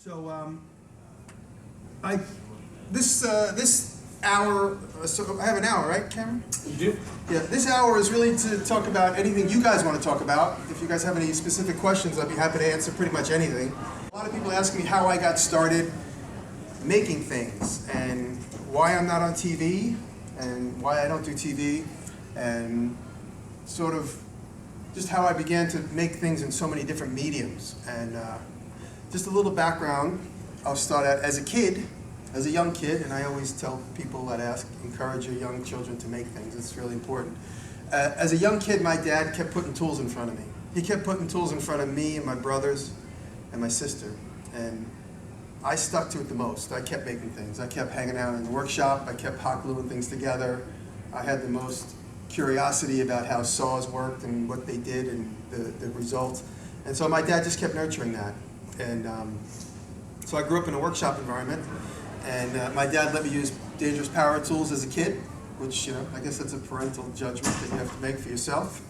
So this hour, so I have an hour, right, Cameron? You do? Yeah, this hour is really to talk about anything you guys want to talk about. If you guys have any specific questions, I'd be happy to answer pretty much anything. A lot of people ask me how I got started making things and why I'm not on TV and why I don't do TV and sort of just how I began to make things in so many different mediums. And just a little background, I'll start out as a kid, as a young kid, and I always tell people that ask, encourage your young children to make things. It's really important. As a young kid, my dad kept putting tools in front of me. He kept putting tools in front of me and my brothers and my sister. And I stuck to it the most. I kept making things. I kept hanging out in the workshop. I kept hot gluing things together. I had the most curiosity about how saws worked and what they did and the results. And so my dad just kept nurturing that. And so I grew up in a workshop environment. And my dad let me use dangerous power tools as a kid, which, I guess that's a parental judgment that you have to make for yourself.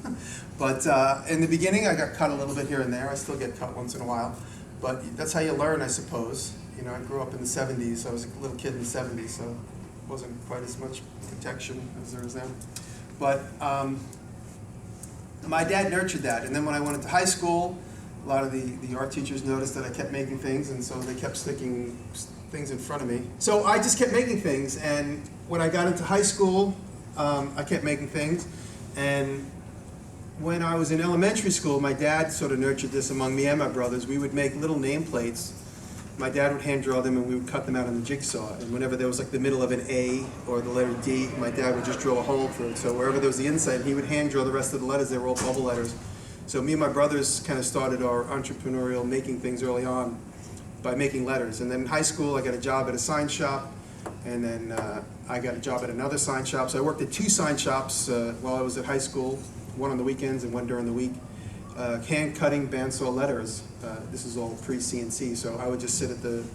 But in the beginning, I got cut a little bit here and there. I still get cut once in a while. But that's how you learn, I suppose. I grew up in the 70s. I was a little kid in the 70s, so it wasn't quite as much protection as there is now. But my dad nurtured that. And then when I went into high school, a lot of the art teachers noticed that I kept making things, and so they kept sticking things in front of me. So I just kept making things, and when I got into high school, I kept making things. And when I was in elementary school, my dad sort of nurtured this among me and my brothers. We would make little nameplates. My dad would hand draw them, and we would cut them out on the jigsaw. And whenever there was like the middle of an A or the letter D, my dad would just draw a hole through it. So wherever there was the inside, he would hand draw the rest of the letters. They were all bubble letters. So me and my brothers kind of started our entrepreneurial making things early on by making letters. And then in high school, I got a job at a sign shop, and then I got a job at another sign shop. So I worked at two sign shops while I was at high school, one on the weekends and one during the week, hand-cutting bandsaw letters. This is all pre-CNC, so I would just sit at the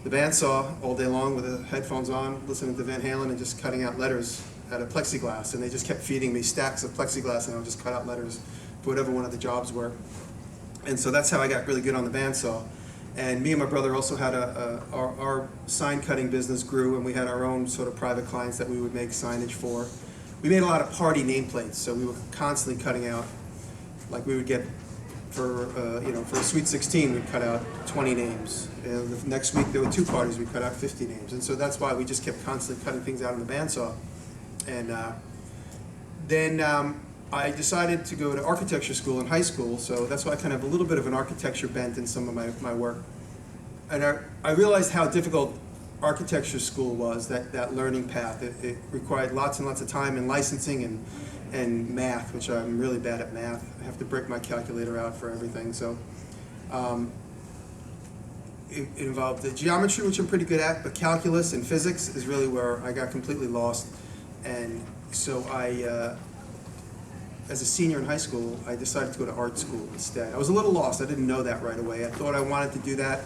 bandsaw all day long with the headphones on, listening to Van Halen and just cutting out letters out of plexiglass. And they just kept feeding me stacks of plexiglass, and I would just cut out letters for whatever one of the jobs were. And so that's how I got really good on the bandsaw. And me and my brother also had our sign cutting business grew, and we had our own sort of private clients that we would make signage for. We made a lot of party nameplates, so we were constantly cutting out, like we would get for a Sweet 16, we'd cut out 20 names. And the next week there were two parties, we cut out 50 names. And so that's why we just kept constantly cutting things out on the bandsaw. And then I decided to go to architecture school in high school, so that's why I kind of have a little bit of an architecture bent in some of my work. And I realized how difficult architecture school was, that learning path. It required lots and lots of time in licensing and math, which I'm really bad at math. I have to break my calculator out for everything. So it involved the geometry, which I'm pretty good at, but calculus and physics is really where I got completely lost. And so as a senior in high school, I decided to go to art school instead. I was a little lost. I didn't know that right away. I thought I wanted to do that.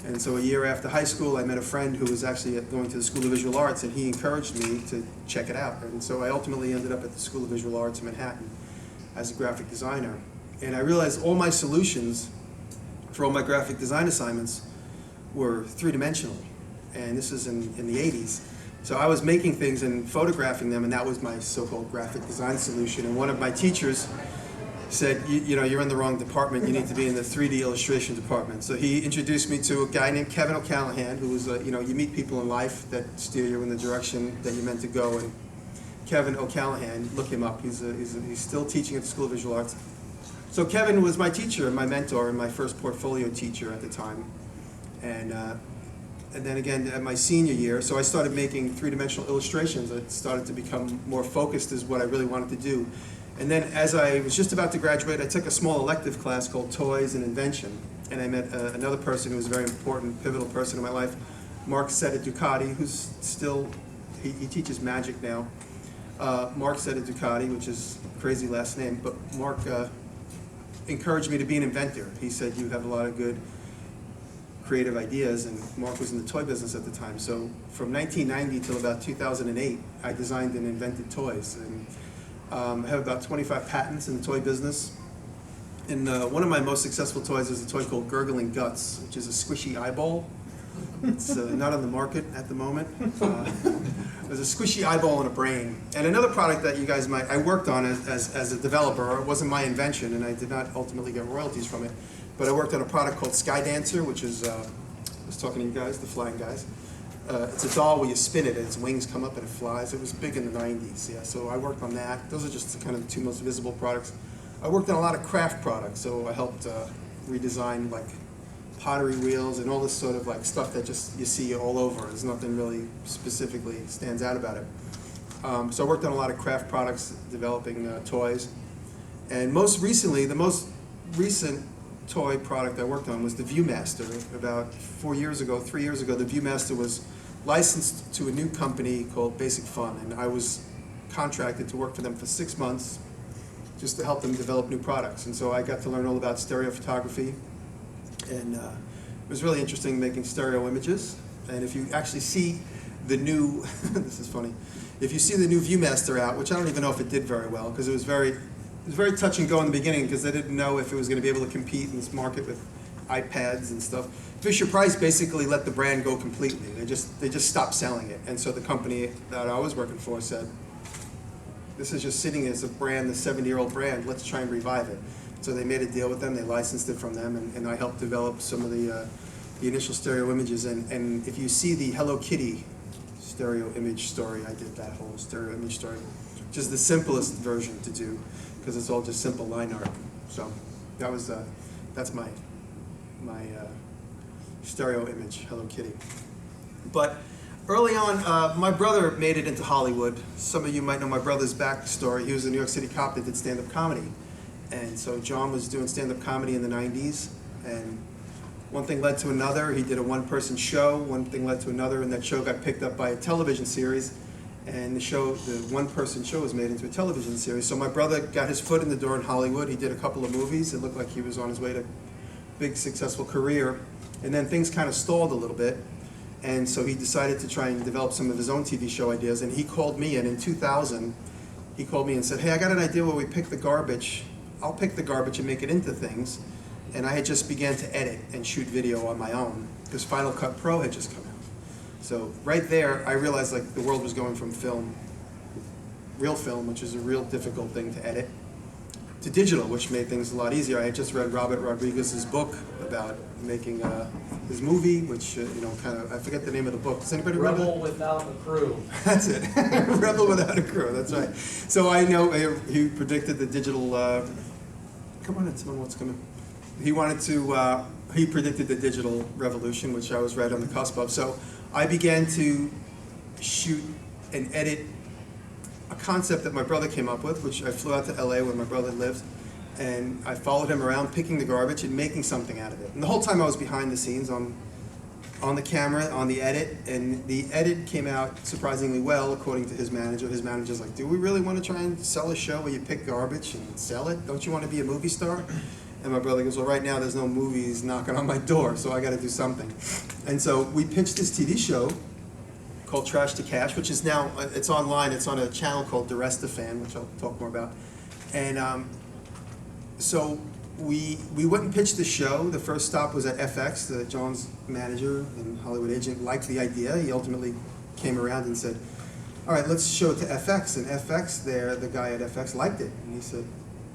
And so a year after high school, I met a friend who was actually going to the School of Visual Arts, and he encouraged me to check it out. And so I ultimately ended up at the School of Visual Arts in Manhattan as a graphic designer. And I realized all my solutions for all my graphic design assignments were three-dimensional. And this is in the 80s. So I was making things and photographing them, and that was my so-called graphic design solution. And one of my teachers said, you're in the wrong department. You need to be in the 3D illustration department. So he introduced me to a guy named Kevin O'Callahan, who was, you meet people in life that steer you in the direction that you're meant to go. And Kevin O'Callahan, look him up. He's still teaching at the School of Visual Arts. So Kevin was my teacher and my mentor and my first portfolio teacher at the time. And then again, at my senior year, so I started making three-dimensional illustrations. It started to become more focused as what I really wanted to do. And then as I was just about to graduate, I took a small elective class called Toys and Invention. And I met another person who was a very important, pivotal person in my life, Mark Setta Ducati, who's still, he teaches magic now. Mark Setta Ducati, which is a crazy last name, but Mark encouraged me to be an inventor. He said, you have a lot of good creative ideas, and Mark was in the toy business at the time. So from 1990 till about 2008, I designed and invented toys. And I have about 25 patents in the toy business. And one of my most successful toys is a toy called Gurgling Guts, which is a squishy eyeball. It's not on the market at the moment. There's a squishy eyeball and a brain. And another product that you guys might, I worked on as a developer. It wasn't my invention, and I did not ultimately get royalties from it. But I worked on a product called Sky Dancer, which is, I was talking to you guys, the flying guys. It's a doll where you spin it and its wings come up and it flies. It was big in the 90s, yeah. So I worked on that. Those are just kind of the two most visible products. I worked on a lot of craft products, so I helped redesign like pottery wheels and all this sort of like stuff that just you see all over. There's nothing really specifically stands out about it. So I worked on a lot of craft products, developing toys. And most recently, the most recent toy product I worked on was the Viewmaster. About 3 years ago, the Viewmaster was licensed to a new company called Basic Fun, and I was contracted to work for them for 6 months just to help them develop new products. And so I got to learn all about stereo photography, and it was really interesting making stereo images. And if you actually see the new, this is funny, if you see the new Viewmaster out, which I don't even know if it did very well, because it was very touch and go in the beginning, because they didn't know if it was going to be able to compete in this market with iPads and stuff. Fisher-Price basically let the brand go completely. They just stopped selling it. And so the company that I was working for said, this is just sitting as a brand, the 70-year-old brand, let's try and revive it. So they made a deal with them, they licensed it from them, and I helped develop some of the initial stereo images. And if you see the Hello Kitty stereo image story, I did that whole stereo image story, which is the simplest version to do, because it's all just simple line art. So that was, that's my stereo image, Hello Kitty. But early on, my brother made it into Hollywood. Some of you might know my brother's backstory. He was a New York City cop that did stand-up comedy. And so John was doing stand-up comedy in the 90s, and one thing led to another. He did a one-person show, one thing led to another, and that show got picked up by a television series, and the one-person show was made into a television series. So my brother got his foot in the door in Hollywood. He did a couple of movies. It looked like he was on his way to a big, successful career, and then things kind of stalled a little bit. And so he decided to try and develop some of his own TV show ideas, and he called me, and in 2000, he called me and said, hey, I got an idea where we pick the garbage. I'll pick the garbage and make it into things. And I had just began to edit and shoot video on my own, because Final Cut Pro had just come out. So right there, I realized like the world was going from film, real film, which is a real difficult thing to edit, to digital, which made things a lot easier. I had just read Robert Rodriguez's book about making his movie, which, I forget the name of the book. Does anybody remember? Rebel Without a Crew. That's it. Rebel Without a Crew, that's right. So I know he predicted the digital, come on in, tell me what's coming. He predicted the digital revolution, which I was right on the cusp of. So I began to shoot and edit a concept that my brother came up with, which I flew out to LA where my brother lived, and I followed him around picking the garbage and making something out of it. And the whole time I was behind the scenes on the camera, on the edit, and the edit came out surprisingly well according to his manager. His manager's like, do we really want to try and sell a show where you pick garbage and sell it? Don't you want to be a movie star? And my brother goes, well, right now there's no movies knocking on my door, so I got to do something. And so we pitched this TV show called Trash to Cash, which is now, it's online, it's on a channel called DiResta Fan, which I'll talk more about. And so we went and pitched the show. The first stop was at FX. John's manager and Hollywood agent liked the idea. He ultimately came around and said, all right, let's show it to FX. And FX there, the guy at FX liked it. And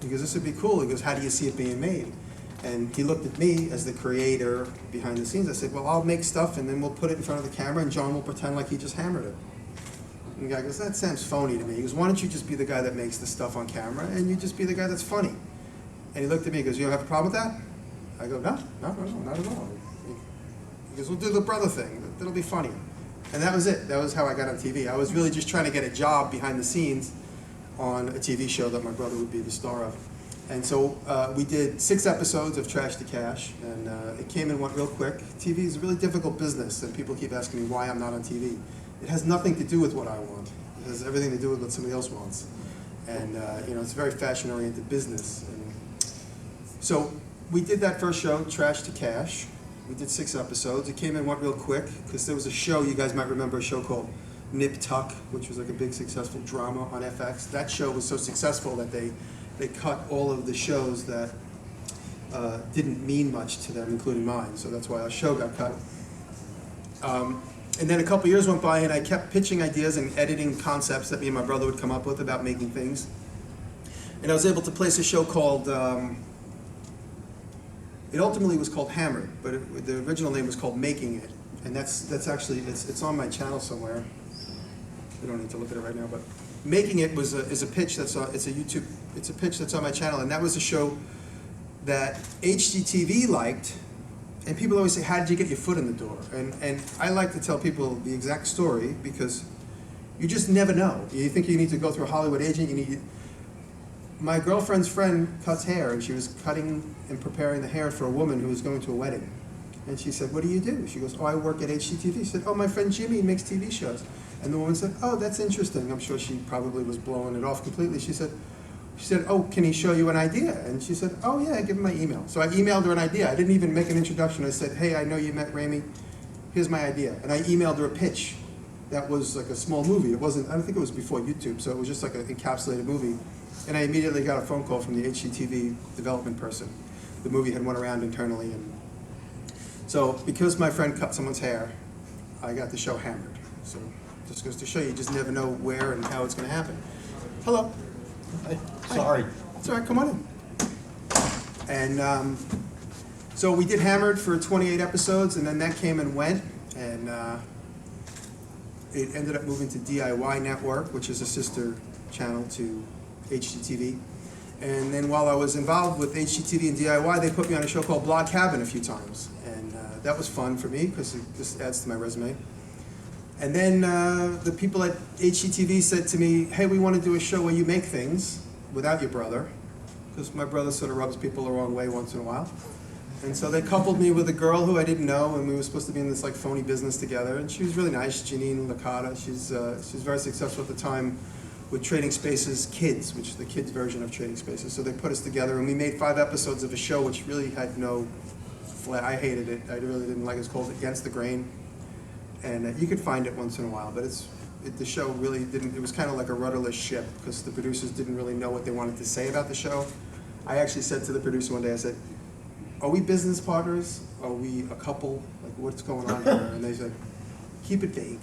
he goes, this would be cool. He goes, how do you see it being made? And he looked at me as the creator behind the scenes. I said, well, I'll make stuff and then we'll put it in front of the camera and John will pretend like he just hammered it. And the guy goes, that sounds phony to me. He goes, why don't you just be the guy that makes the stuff on camera and you just be the guy that's funny? And he looked at me and goes, you don't have a problem with that? I go, no, not at all. He goes, we'll do the brother thing. That'll be funny. And that was it. That was how I got on TV. I was really just trying to get a job behind the scenes on a TV show that my brother would be the star of. And so we did 6 episodes of Trash to Cash, and it came and went real quick. TV is a really difficult business, and people keep asking me why I'm not on TV. It has nothing to do with what I want. It has everything to do with what somebody else wants. And it's a very fashion-oriented business. And so we did that first show, Trash to Cash. We did 6 episodes. It came and went real quick, because there was a show, you guys might remember a show called Nip Tuck, which was like a big successful drama on FX. That show was so successful that they cut all of the shows that didn't mean much to them, including mine, so that's why our show got cut. And then a couple years went by, and I kept pitching ideas and editing concepts that me and my brother would come up with about making things. And I was able to place a show called, it ultimately was called Hammered, but the original name was called Making It. And that's actually, it's on my channel somewhere. We don't need to look at it right now, but Making It is a pitch that's on, it's a pitch that's on my channel, and that was a show that HGTV liked. And people always say, how did you get your foot in the door? And I like to tell people the exact story, because you just never know. You think you need to go through a Hollywood agent. My girlfriend's friend cuts hair, and she was cutting and preparing the hair for a woman who was going to a wedding. And she said, what do you do? She goes, oh, I work at HGTV. She said, oh, my friend Jimmy makes TV shows. And the woman said, oh, that's interesting. I'm sure she probably was blowing it off completely. She said, oh, can he show you an idea? And she said, oh yeah, give him my email. So I emailed her an idea. I didn't even make an introduction. I said, hey, I know you met Ramey. Here's my idea. And I emailed her a pitch that was like a small movie. It wasn't, I don't think it was before YouTube, so it was just like an encapsulated movie. And I immediately got a phone call from the HGTV development person. The movie had went around internally. And so because my friend cut someone's hair, I got the show Hammered. So just goes to show you just never know where and how it's going to happen. Hello. Hey, sorry. It's all right, come on in. And so we did Hammered for 28 episodes, and then that came and went, and it ended up moving to DIY Network, which is a sister channel to HGTV. And then while I was involved with HGTV and DIY, they put me on a show called Blog Cabin a few times, and that was fun for me because it just adds to my resume. And then the people at HGTV said to me, hey, we want to do a show where you make things without your brother, because my brother sort of rubs people the wrong way once in a while. And so they coupled me with a girl who I didn't know, and we were supposed to be in this like phony business together. And she was really nice, Janine Licata. She's very successful at the time with Trading Spaces Kids, which is the kids version of Trading Spaces. So they put us together, and we made 5 episodes of a show which really had no flair. I hated it. I really didn't like it. It's called Against the Grain. And you could find it once in a while, but the show really didn't, it was kind of like a rudderless ship, because the producers didn't really know what they wanted to say about the show. I actually said to the producer one day, I said, are we business partners? Are we a couple? Like, what's going on here? And they said, keep it vague.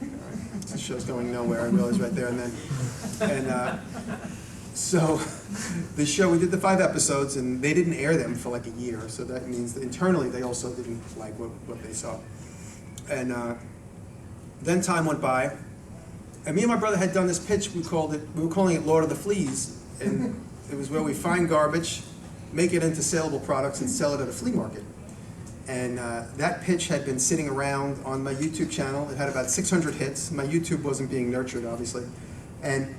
All right. The show's going nowhere, I realized right there and then. And so the show, we did the 5 episodes, and they didn't air them for like a year, so that means that internally they also didn't like what they saw. And then time went by, and me and my brother had done this pitch. We were calling it Lord of the Fleas, and it was where we find garbage, make it into saleable products, and sell it at a flea market. And that pitch had been sitting around on my YouTube channel. It had about 600 hits. My YouTube wasn't being nurtured, obviously. And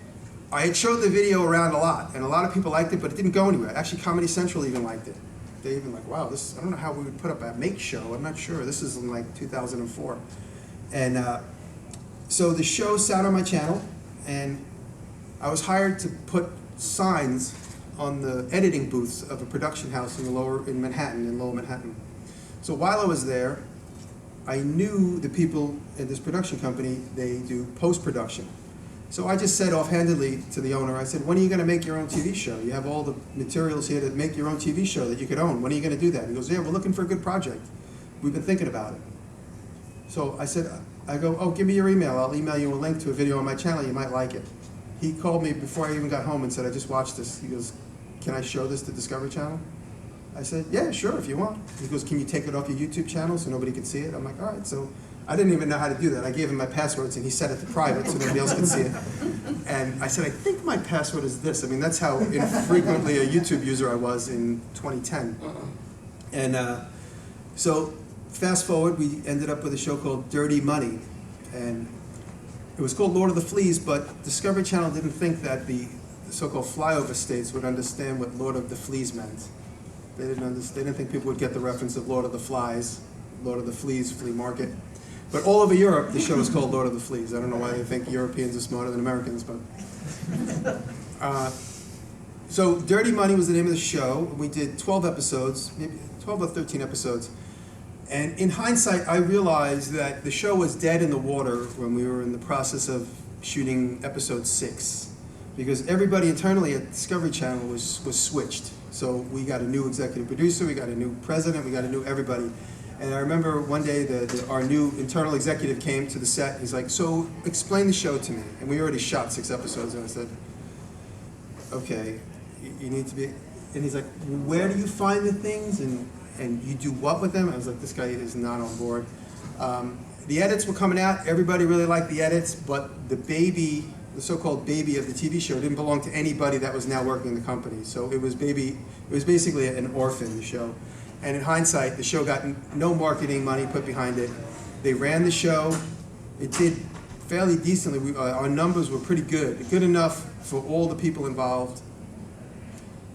I had showed the video around a lot, and a lot of people liked it, but it didn't go anywhere. Actually, Comedy Central even liked it. They even like, wow, this, I don't know how we would put up a make show. I'm not sure. This is in like 2004. And so the show sat on my channel, and I was hired to put signs on the editing booths of a production house in lower Manhattan. So while I was there, I knew the people in this production company. They do post-production. So I just said offhandedly to the owner, I said, when are you going to make your own TV show? You have all the materials here to make your own TV show that you could own. When are you going to do that? He goes, yeah, we're looking for a good project. We've been thinking about it. So I go, oh, give me your email. I'll email you a link to a video on my channel. You might like it. He called me before I even got home and said, I just watched this. He goes, can I show this to Discovery Channel? I said, yeah, sure, if you want. He goes, can you take it off your YouTube channel so nobody can see it? I'm like, all right. So I didn't even know how to do that. I gave him my passwords, and he set it to private so nobody else could see it. And I said, I think my password is this. I mean, that's how infrequently a YouTube user I was in 2010. And so fast forward, we ended up with a show called Dirty Money. And it was called Lord of the Fleas, but Discovery Channel didn't think that the so-called flyover states would understand what Lord of the Fleas meant. They didn't think people would get the reference of Lord of the Flies, Lord of the Fleas, flea market. But all over Europe, the show is called Lord of the Fleas. I don't know why they think Europeans are smarter than Americans, but... So Dirty Money was the name of the show. We did 12 episodes, maybe 12 or 13 episodes. And in hindsight, I realized that the show was dead in the water when we were in the process of shooting episode 6. because everybody internally at Discovery Channel was switched. So we got a new executive producer, we got a new president, we got a new everybody. And I remember one day our new internal executive came to the set. He's like, "So explain the show to me." And we already shot 6 episodes, and I said, "Okay, you need to be." And he's like, "Where do you find the things, and you do what with them?" I was like, "This guy is not on board." The edits were coming out. Everybody really liked the edits, but the baby, the so-called baby of the TV show, didn't belong to anybody that was now working in the company. So it was basically an orphan, the show. And in hindsight, the show got no marketing money put behind it. They ran the show. It did fairly decently. Our numbers were pretty good enough for all the people involved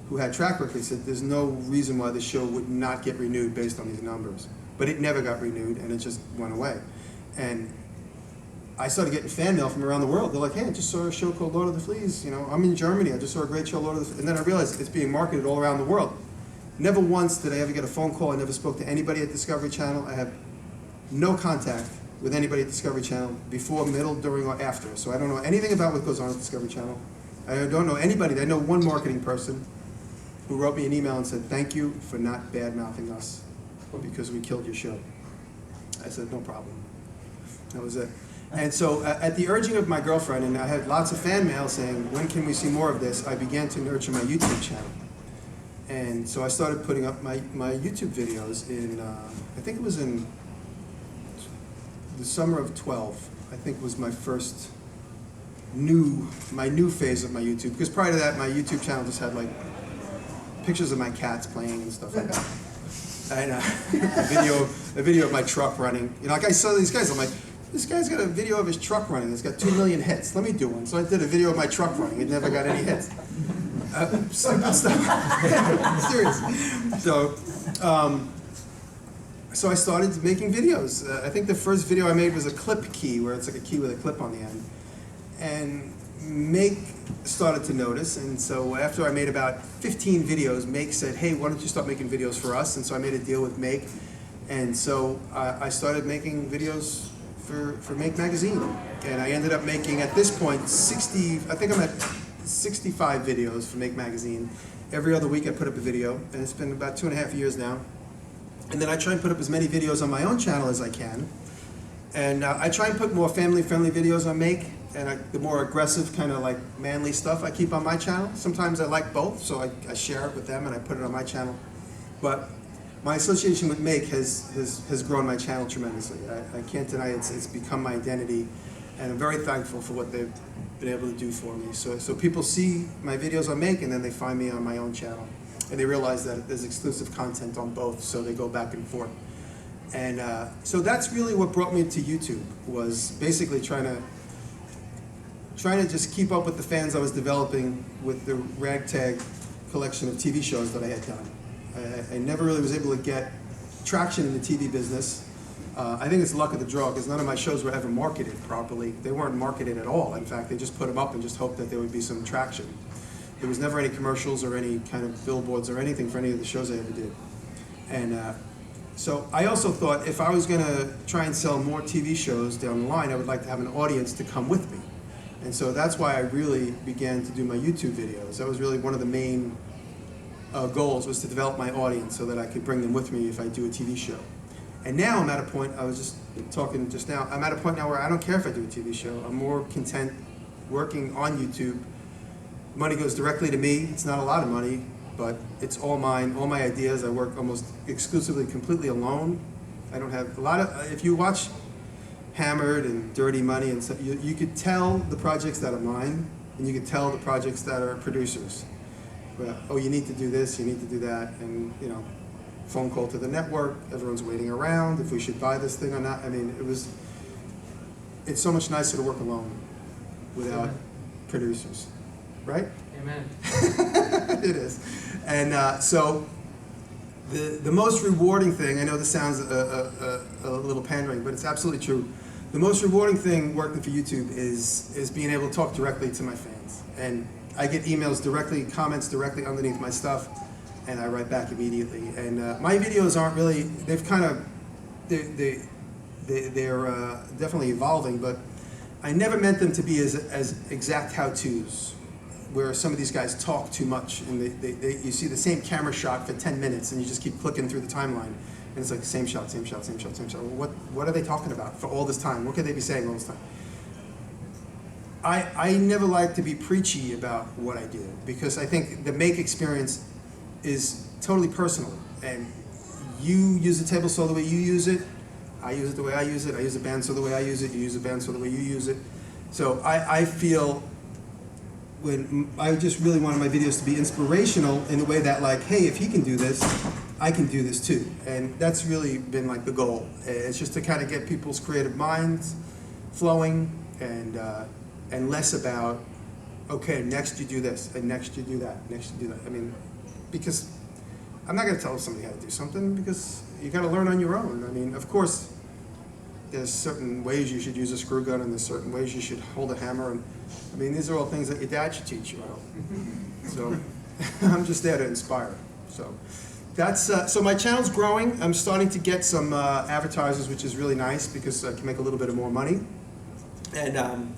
who had track records. Said there's no reason why the show would not get renewed based on these numbers. But it never got renewed, and it just went away. And I started getting fan mail from around the world. They're like, "Hey, I just saw a show called Lord of the Fleas. You know, I'm in Germany. I just saw a great show, Lord of the Fleas." And then I realized it's being marketed all around the world. Never once did I ever get a phone call. I never spoke to anybody at Discovery Channel. I have no contact with anybody at Discovery Channel before, middle, during, or after. So I don't know anything about what goes on at Discovery Channel. I don't know anybody. I know one marketing person who wrote me an email and said, "Thank you for not bad-mouthing us because we killed your show." I said, "No problem." That was it. And so at the urging of my girlfriend, and I had lots of fan mail saying, "When can we see more of this?" I began to nurture my YouTube channel. And so I started putting up my YouTube videos in, I think it was in the summer of 12, I think was my first new phase of my YouTube. Because prior to that, my YouTube channel just had like pictures of my cats playing and stuff like that. And a video of my truck running. You know, like I saw these guys, I'm like, this guy's got a video of his truck running. It's got 2 million hits. Let me do one. So I did a video of my truck running. It never got any hits. Stupid stuff. Serious. So I started making videos. I think the first video I made was a clip key, where it's like a key with a clip on the end. And Make started to notice, and so after I made about 15 videos, Make said, "Hey, why don't you start making videos for us?" And so I made a deal with Make, and so I started making videos for Make magazine. And I ended up making, at this point, I think I'm at 65 videos for Make magazine. Every other week I put up a video, and it's been about 2.5 years now. And then I try and put up as many videos on my own channel as I can. And I try and put more family-friendly videos on Make, and the more aggressive kind of like manly stuff I keep on my channel. Sometimes I like both, so I share it with them and I put it on my channel. But my association with Make has grown my channel tremendously. I can't deny it's become my identity, and I'm very thankful for what they've been able to do for me. So people see my videos on Make, and then they find me on my own channel. And they realize that there's exclusive content on both, so they go back and forth. And so that's really what brought me to YouTube, was basically trying to just keep up with the fans I was developing with the ragtag collection of TV shows that I had done. I never really was able to get traction in the TV business. I think it's luck of the draw, because none of my shows were ever marketed properly. They weren't marketed at all. In fact, they just put them up and just hoped that there would be some traction. There was never any commercials or any kind of billboards or anything for any of the shows I ever did. And so I also thought if I was going to try and sell more TV shows down the line, I would like to have an audience to come with me. And so that's why I really began to do my YouTube videos. That was really one of the main goals, was to develop my audience so that I could bring them with me if I do a TV show. And now I'm at a point, I was just talking just now, I'm at a point now where I don't care if I do a TV show. I'm more content working on YouTube. Money goes directly to me. It's not a lot of money, but it's all mine, all my ideas. I work almost exclusively, completely alone. I don't have a lot of, if you watch Hammered and Dirty Money and stuff, you could tell the projects that are mine, and you could tell the projects that are producers. But, oh, you need to do this, you need to do that, and you know, phone call to the network, everyone's waiting around, if we should buy this thing or not. I mean, it's so much nicer to work alone without producers, right? Amen. It is. And so the most rewarding thing, I know this sounds a little pandering, but it's absolutely true. The most rewarding thing working for YouTube is being able to talk directly to my fans. And I get emails directly, comments directly underneath my stuff, and I write back immediately. And my videos aren't really, they've kind of, they're definitely evolving, but I never meant them to be as exact how-tos. where some of these guys talk too much, and you see the same camera shot for 10 minutes, and you just keep clicking through the timeline, and it's like same shot, same shot, same shot, same shot. Well, what are they talking about for all this time? What could they be saying all this time? I never like to be preachy about what I do, because I think the make experience is totally personal, and you use the table saw the way you use it, I use it the way I use it, I use a bandsaw the way I use it, you use a bandsaw the way you use it. So I feel when I just really wanted my videos to be inspirational in a way that, like, hey, if he can do this, I can do this too. And that's really been like the goal. It's just to kind of get people's creative minds flowing, and less about, okay, next you do this, and next you do that, next you do that. I mean, because I'm not going to tell somebody how to do something, because you got to learn on your own. I mean, of course, there's certain ways you should use a screw gun, and there's certain ways you should hold a hammer, and I mean, these are all things that your dad should teach you. So I'm just there to inspire. So that's so my channel's growing. I'm starting to get some advertisers, which is really nice, because I can make a little bit of more money. And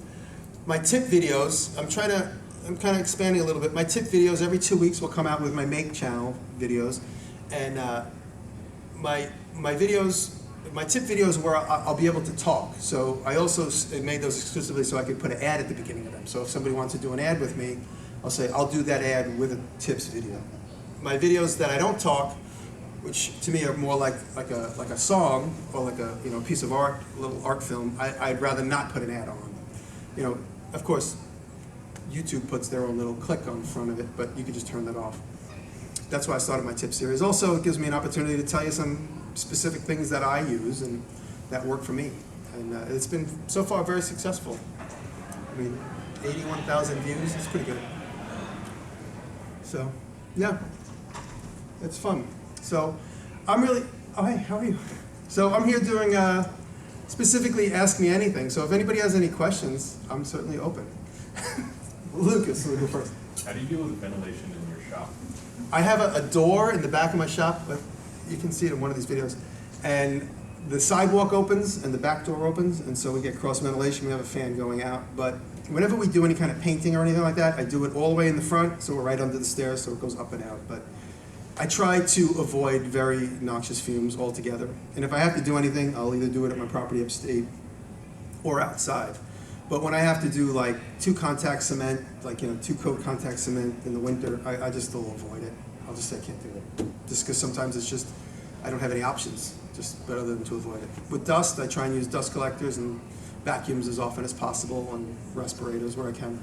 my tip videos, I'm kind of expanding a little bit. My tip videos every 2 weeks will come out with my Make channel videos, and my videos. My tip videos where I'll be able to talk. So I also made those exclusively so I could put an ad at the beginning of them. So if somebody wants to do an ad with me, I'll say, I'll do that ad with a tips video. My videos that I don't talk, which to me are more like a song, or like a piece of art, a little art film, I'd rather not put an ad on. Of course, YouTube puts their own little click on front of it, but you can just turn that off. That's why I started my tip series. Also, it gives me an opportunity to tell you some specific things that I use and that work for me. And it's been, so far, very successful. I mean, 81,000 views, it's pretty good. So, yeah, it's fun. So, I'm really, oh hey, how are you? So I'm here doing, specifically Ask Me Anything. So if anybody has any questions, I'm certainly open. Lucas, we'll go first. How do you deal with ventilation in your shop? I have a door in the back of my shop, but you can see it in one of these videos, and the sidewalk opens and the back door opens, and so we get cross ventilation. We have a fan going out, but whenever we do any kind of painting or anything like that, I do it all the way in the front, so we're right under the stairs, so it goes up and out. But I try to avoid very noxious fumes altogether, and if I have to do anything, I'll either do it at my property upstate or outside. But when I have to do like 2 contact cement, like 2 coat contact cement in the winter, I just still avoid it. I'll just say I can't do it. Just because sometimes it's just, I don't have any options, just better than to avoid it. With dust, I try and use dust collectors and vacuums as often as possible, and respirators where I can.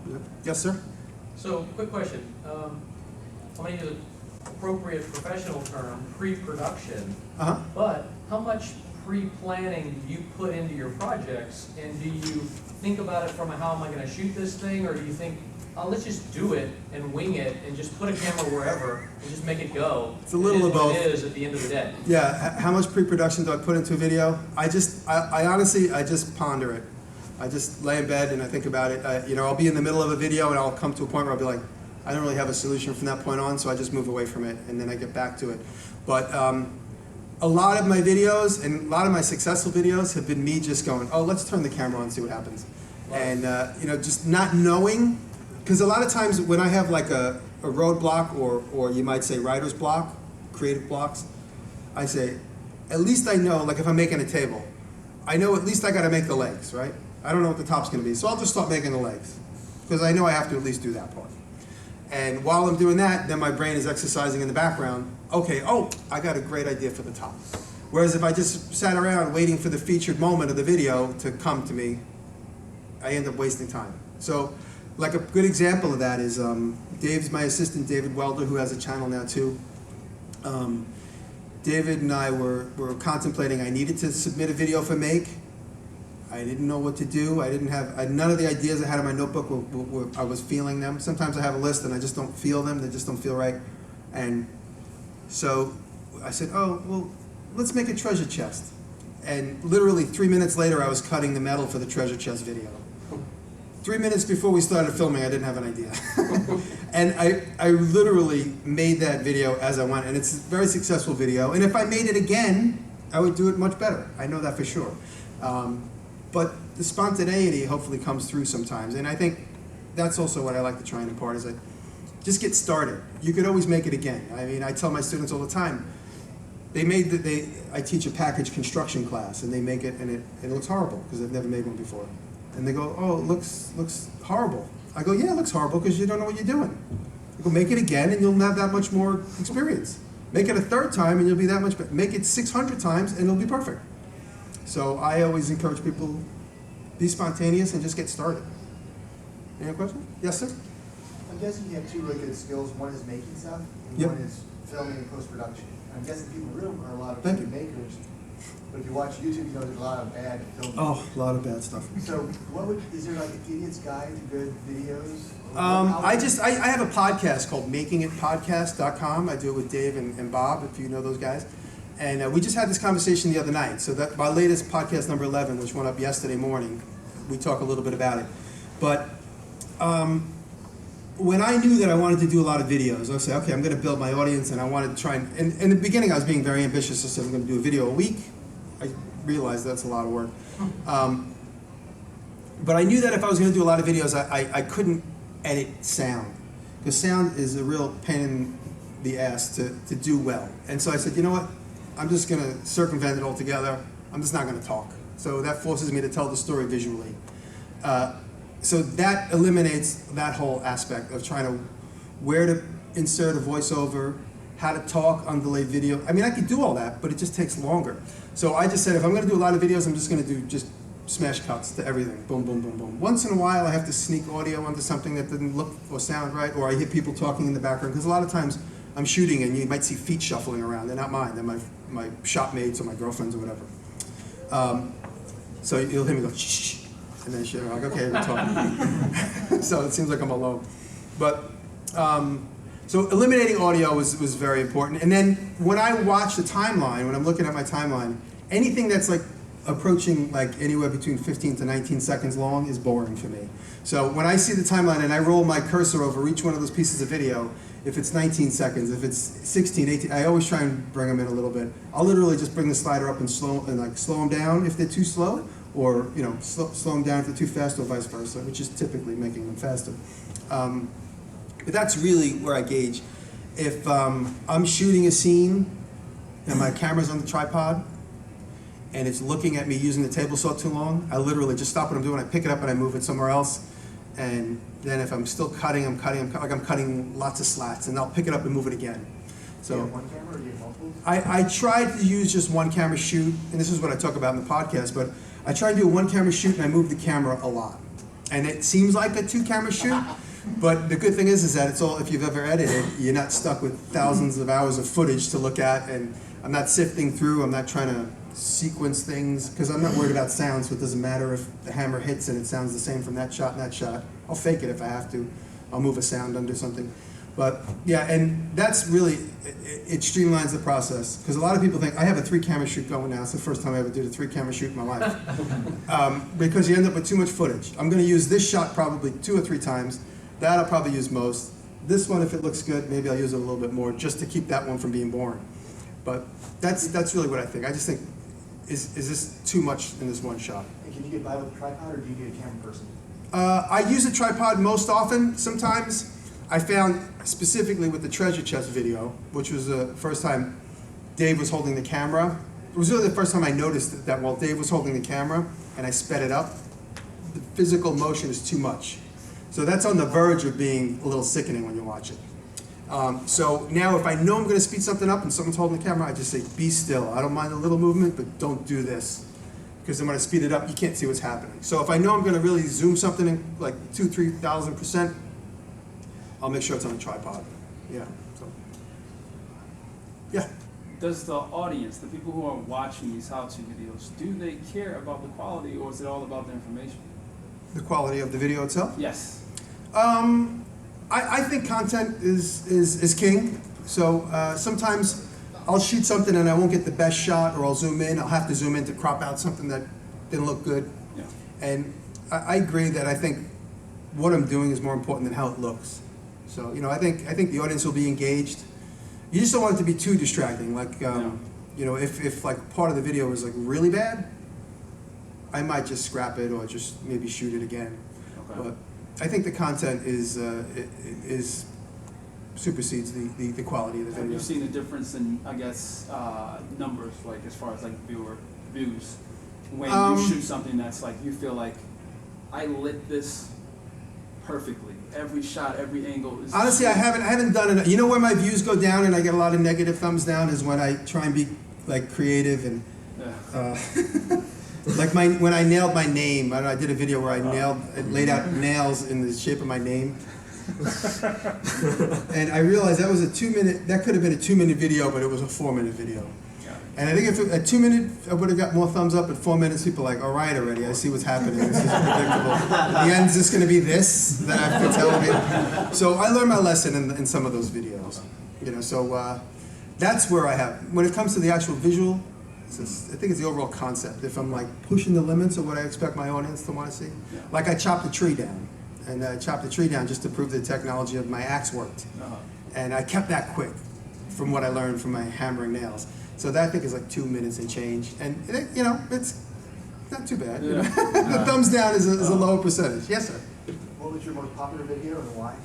Yep. Yes, sir? So, quick question. I'm going to use an appropriate professional term, pre-production, but how much pre-planning do you put into your projects, and do you think about it from a, how am I going to shoot this thing, or do you think, oh, let's just do it and wing it and just put a camera wherever and just make it go? It's a little of both. It is at the end of the day. Yeah, how much pre-production do I put into a video? I honestly, I just ponder it. I just lay in bed and I think about it. I'll be in the middle of a video and I'll come to a point where I'll be like, I don't really have a solution from that point on, so I just move away from it and then I get back to it. But a lot of my videos and a lot of my successful videos have been me just going, oh, let's turn the camera on and see what happens. And just not knowing, because a lot of times when I have like a roadblock, or you might say writer's block, creative blocks, I say, at least I know, like if I'm making a table, I know at least I got to make the legs, right? I don't know what the top's going to be, so I'll just start making the legs, because I know I have to at least do that part. And while I'm doing that, then my brain is exercising in the background. Okay, oh, I got a great idea for the top. Whereas if I just sat around waiting for the featured moment of the video to come to me, I end up wasting time. So, like a good example of that is Dave's my assistant, David Welder, who has a channel now too. David and I were contemplating, I needed to submit a video for Make. I didn't know what to do. I didn't have, none of the ideas I had in my notebook I was feeling them. Sometimes I have a list and I just don't feel them. They just don't feel right. And so I said, oh, well, let's make a treasure chest. And literally 3 minutes later, I was cutting the metal for the treasure chest video. 3 minutes before we started filming, I didn't have an idea. And I literally made that video as I went, and it's a very successful video. And if I made it again, I would do it much better. I know that for sure. But the spontaneity hopefully comes through sometimes. And I think that's also what I like to try and impart is just get started. You could always make it again. I mean, I tell my students all the time, I teach a package construction class, and they make it, and it looks horrible because they've never made one before. And they go, oh, it looks horrible. I go, yeah, it looks horrible because you don't know what you're doing. I go, make it again, and you'll have that much more experience. Make it a third time, and you'll be that much better. Make it 600 times, and it'll be perfect. So I always encourage people, be spontaneous and just get started. Any question? Yes, sir? I'm guessing you have two really good skills. One is making stuff, and Yep. one is filming and post-production. I'm guessing people in the room are a lot of Thank good makers, but if you watch YouTube, you know there's a lot of bad filming. Oh, a lot of bad stuff. So is there like an idiot's guide to good videos? I have a podcast called makingitpodcast.com. I do it with Dave and Bob, if you know those guys. And we just had this conversation the other night. So that my latest podcast, number 11, which went up yesterday morning, we talk a little bit about it. But when I knew that I wanted to do a lot of videos, I said, okay, I'm going to build my audience, and I wanted to try and in the beginning I was being very ambitious. I said I'm going to do a video a week. I realized that's a lot of work. But I knew that if I was going to do a lot of videos, I couldn't edit sound, because sound is a real pain in the ass to do well. And so I said, you know what, I'm just going to circumvent it altogether. I'm just not going to talk. So that forces me to tell the story visually. So that eliminates that whole aspect of trying to where to insert a voiceover, how to talk on delayed video. I mean, I could do all that, but it just takes longer. So I just said, if I'm going to do a lot of videos, I'm just going to do just smash cuts to everything. Boom, boom, boom, boom. Once in a while, I have to sneak audio onto something that didn't look or sound right, or I hear people talking in the background, because a lot of times I'm shooting and you might see feet shuffling around. They're not mine. They're my shop mates or my girlfriends or whatever. So you'll hear me go, shh, shh. And then she'll be like, okay, we're talking. So it seems like I'm alone. But, so eliminating audio was very important. And then when I watch the timeline, when I'm looking at my timeline, anything that's like approaching like anywhere between 15 to 19 seconds long is boring for me. So when I see the timeline and I roll my cursor over each one of those pieces of video, if it's 19 seconds, if it's 16, 18, I always try and bring them in a little bit. I'll literally just bring the slider up and slow them down if they're too slow, or slow them down if they're too fast, or vice versa, which is typically making them faster. But that's really where I gauge. If I'm shooting a scene and my camera's on the tripod and it's looking at me using the table saw too long, I literally just stop what I'm doing, I pick it up and I move it somewhere else. And then if I'm still cutting, I'm cutting lots of slats, and I'll pick it up and move it again. So Do you have one camera or do you have multiple? I tried to use just one camera shoot, and this is what I talk about in the podcast, but I try to do a one camera shoot and I move the camera a lot. And it seems like a two camera shoot, but the good thing is that it's all, if you've ever edited, you're not stuck with thousands of hours of footage to look at, and I'm not sifting through, I'm not trying to sequence things, because I'm not worried about sound, so it doesn't matter if the hammer hits and it sounds the same from that shot and that shot. I'll fake it if I have to. I'll move a sound under something. But yeah, and that's really, it streamlines the process, because a lot of people think, I have a 3-camera shoot going now. It's the first time I ever did a 3-camera shoot in my life. Because you end up with too much footage. I'm going to use this shot probably 2 or 3 times. That I'll probably use most. This one, if it looks good, maybe I'll use it a little bit more, just to keep that one from being boring. But that's really what I think. I just think, is this too much in this one shot? And can you get by with a tripod, or do you get a camera person? I use a tripod most often. Sometimes I found, specifically with the treasure chest video, which was the first time Dave was holding the camera. It was really the first time I noticed that while Dave was holding the camera and I sped it up, the physical motion is too much. So that's on the verge of being a little sickening when you watch it. So now if I know I'm going to speed something up and someone's holding the camera, I just say, be still. I don't mind a little movement, but don't do this. Because then when I speed it up, you can't see what's happening. So if I know I'm going to really zoom something in like 2,000-3,000%, I'll make sure it's on a tripod. Yeah. So. Yeah. Does the audience, the people who are watching these how-to videos, do they care about the quality, or is it all about the information? The quality of the video itself? Yes. I think content is king. So sometimes I'll shoot something and I won't get the best shot, or I'll zoom in. I'll have to zoom in to crop out something that didn't look good. Yeah. And I agree that I think what I'm doing is more important than how it looks. So I think the audience will be engaged. You just don't want it to be too distracting. Like if like part of the video is like really bad, I might just scrap it or just maybe shoot it again. Okay. But I think the content is supersedes the quality of the Have video. you seen a difference in, I guess, numbers, like as far as like views? When you shoot something that's like, you feel like, I lit this perfectly. Every shot, every angle is... Honestly, I haven't done it. You know where my views go down and I get a lot of negative thumbs down is when I try and be like creative and like when I nailed my name. I did a video where I laid out nails in the shape of my name. And I realized that was that could have been a 2-minute video, but it was a 4-minute video. And I think if a 2-minute, I would have got more thumbs up. At 4 minutes, people are like, all right already, I see what's happening. This is predictable. At the end, is this going to be this that I have to tell me? So I learned my lesson in some of those videos. You know, so that's where I have. When it comes to the actual visual, I think it's the overall concept. If I'm like pushing the limits of what I expect my audience to want to see. Like I chopped a tree down. And I chopped the tree down just to prove the technology of my axe worked. And I kept that quick from what I learned from my hammering nails. So that I think is like 2 minutes and change. And you know, it's not too bad. You know? The thumbs down is a lower percentage. Yes, sir. What was your most popular video and why?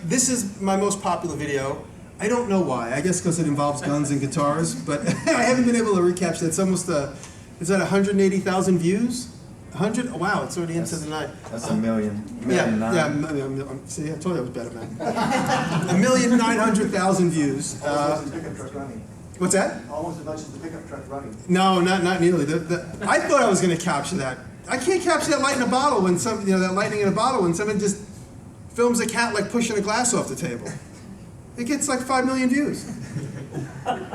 This is my most popular video. I don't know why. I guess because it involves guns and guitars, but I haven't been able to recapture it. It's almost it's at 180,000 views. 100? Wow, it's already into the night. That's a million. See, I told you I was better, man. 1,900,000 views. Almost as the pickup truck running. What's that? Almost as much as the pickup truck running. No, not nearly. I thought I was going to capture that. I can't capture that light in a bottle when that lightning in a bottle when someone just films a cat like pushing a glass off the table. It gets like 5 million views.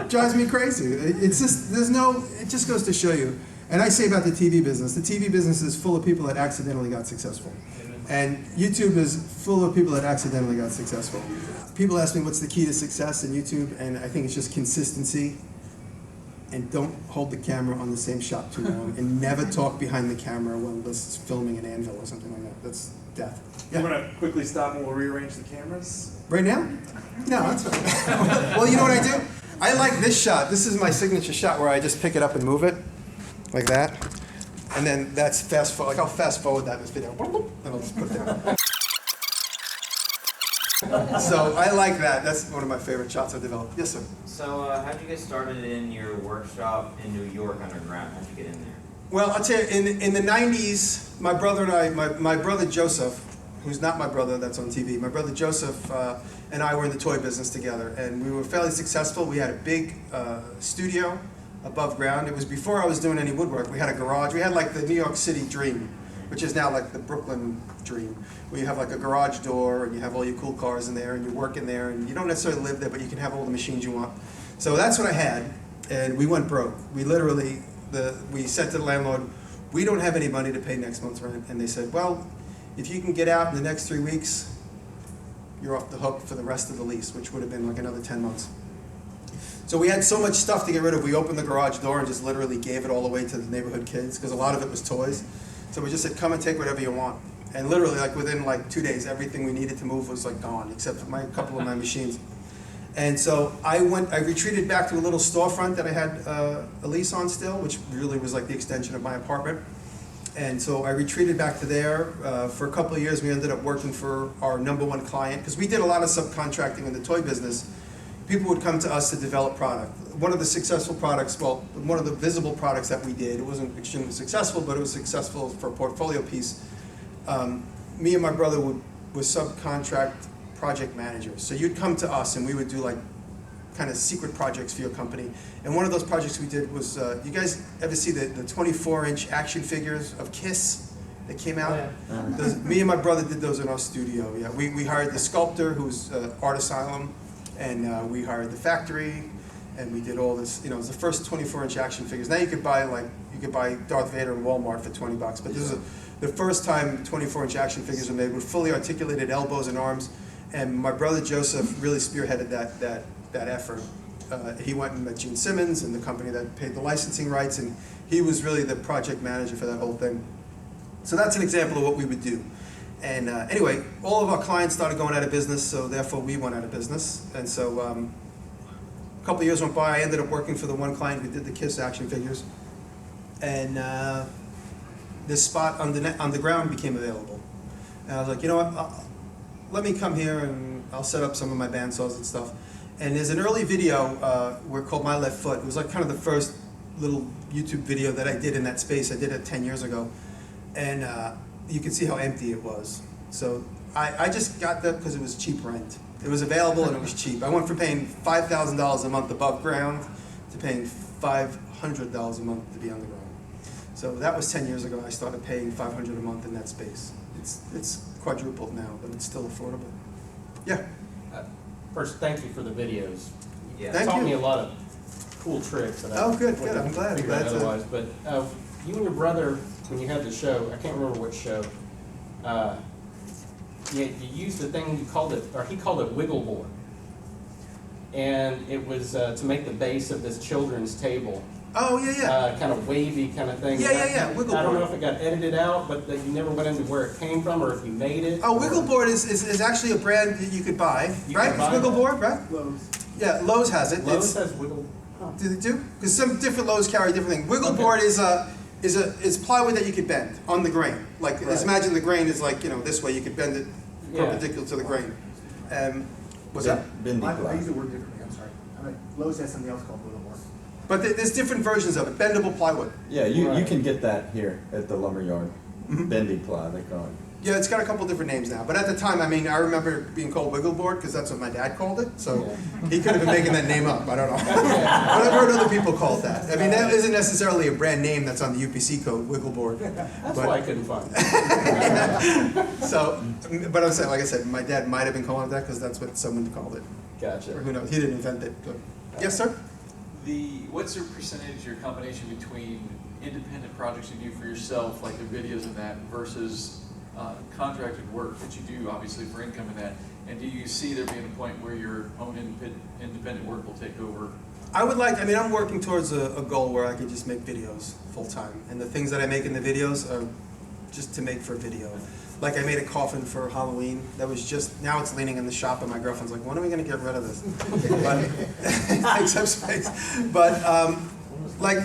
Drives me crazy. It's just it just goes to show you. And I say about the TV business is full of people that accidentally got successful. And YouTube is full of people that accidentally got successful. People ask me what's the key to success in YouTube, and I think it's just consistency. And don't hold the camera on the same shot too long, and never talk behind the camera when it's filming an anvil or something like that. That's death. I'm gonna quickly stop and we'll rearrange the cameras. Right now? No, that's fine. Well, you know what I do? I like this shot. This is my signature shot where I just pick it up and move it. Like that, and then that's fast forward. Like I'll fast forward that in this video, and I'll just put it down. So I like that. That's one of my favorite shots I've developed. Yes, sir. So how did you get started in your workshop in New York underground? How did you get in there? Well, I'll tell you, in the 90s, my brother and I, my brother Joseph, who's not my brother that's on TV, my brother Joseph and I were in the toy business together, and we were fairly successful. We had a big studio above ground. It was before I was doing any woodwork. We had a garage. We had like the New York City dream, which is now like the Brooklyn dream, where you have like a garage door and you have all your cool cars in there and you work in there and you don't necessarily live there, but you can have all the machines you want. So that's what I had, and we went broke. We literally, we said to the landlord, we don't have any money to pay next month's rent. And they said, well, if you can get out in the next 3 weeks, you're off the hook for the rest of the lease, which would have been like another 10 months. So we had so much stuff to get rid of. We opened the garage door and just literally gave it all away to the neighborhood kids because a lot of it was toys. So we just said, come and take whatever you want. And literally, like within like 2 days, everything we needed to move was like gone, except for a couple of my machines. And so I retreated back to a little storefront that I had a lease on still, which really was like the extension of my apartment. And so I retreated back to there. For a couple of years, we ended up working for our #1 client because we did a lot of subcontracting in the toy business. People would come to us to develop product. One of the successful products, well, one of the visible products that we did, it wasn't extremely successful, but it was successful for a portfolio piece. Me and my brother would subcontract project managers. So you'd come to us and we would do like kind of secret projects for your company. And one of those projects we did was, you guys ever see the 24-inch action figures of Kiss that came out? Yeah. Me and my brother did those in our studio. Yeah, we hired the sculptor who's Art Asylum. And we hired the factory, and we did all this. You know, it was the first 24-inch action figures. Now you could buy Darth Vader in Walmart for $20, but this is the first time 24-inch action figures were made with fully articulated elbows and arms. And my brother Joseph really spearheaded that effort. He went and met Gene Simmons and the company that paid the licensing rights, and he was really the project manager for that whole thing. So that's an example of what we would do. And anyway, all of our clients started going out of business, so therefore we went out of business. And so a couple of years went by, I ended up working for the one client who did the Kiss action figures. And this spot on the ground became available. And I was like, you know what, let me come here and I'll set up some of my bandsaws and stuff. And there's an early video called My Left Foot. It was like kind of the first little YouTube video that I did in that space. I did it 10 years ago. And you can see how empty it was. So I just got that because it was cheap rent. It was available and it was cheap. I went from paying $5,000 a month above ground to paying $500 a month to be underground. So that was 10 years ago. I started paying $500 a month in that space. It's quadrupled now, but it's still affordable. Yeah. First, thank you for the videos. Yeah. Thank Taught you. me a lot of cool tricks that I Oh, good, wouldn't good. I'm glad. figure out Glad to- otherwise. But you and your brother, when you had the show, I can't remember which show, you used the thing you called it, or he called it wiggle board. And it was to make the base of this children's table. Oh, yeah, yeah. Kind of wavy kind of thing. Yeah, wiggle I don't know board. if it got edited out, but that you never went into where it came from or if you made it. Oh, or- Wiggleboard is actually a brand that you could buy, You right? can buy It's Wiggleboard, right? Lowe's. Yeah, Lowe's has it. Lowe's It's- has wiggle. Do they do? Because some different Lowe's carry different things. Wiggleboard is plywood that you could bend on the grain. Like, Right. just imagine the grain is like, this way, you could bend it Yeah. perpendicular to the grain. What's that? I use the word differently, I'm sorry. Lowe's has something else called Wiggleboard. But there's different versions of it. Bendable plywood. Yeah, you Right. can get that here at the lumberyard. Mhm. Bendy ply, they call it. Yeah, it's got a couple different names now. But at the time, I mean, I remember it being called Wiggleboard because that's what my dad called it. So he could have been making that name up. I don't know. But I've heard other people call it that. I mean, that isn't necessarily a brand name that's on the UPC code, Wiggleboard. That's But- why I couldn't find it. So, but I'm saying, like I said, my dad might have been calling it that because that's what someone called it. Gotcha. Or who knows? He didn't invent it. But. Yes, sir? What's your percentage, your combination between independent projects you do for yourself, like the videos and that, versus contracted work that you do, obviously, for income and that? And do you see there being a point where your own independent work will take over? I'm working towards a goal where I could just make videos full time. And the things that I make in the videos are just to make for video. Like I made a coffin for Halloween that was just, now it's leaning in the shop and my girlfriend's like, when are we gonna get rid of this? But, it takes up space. But like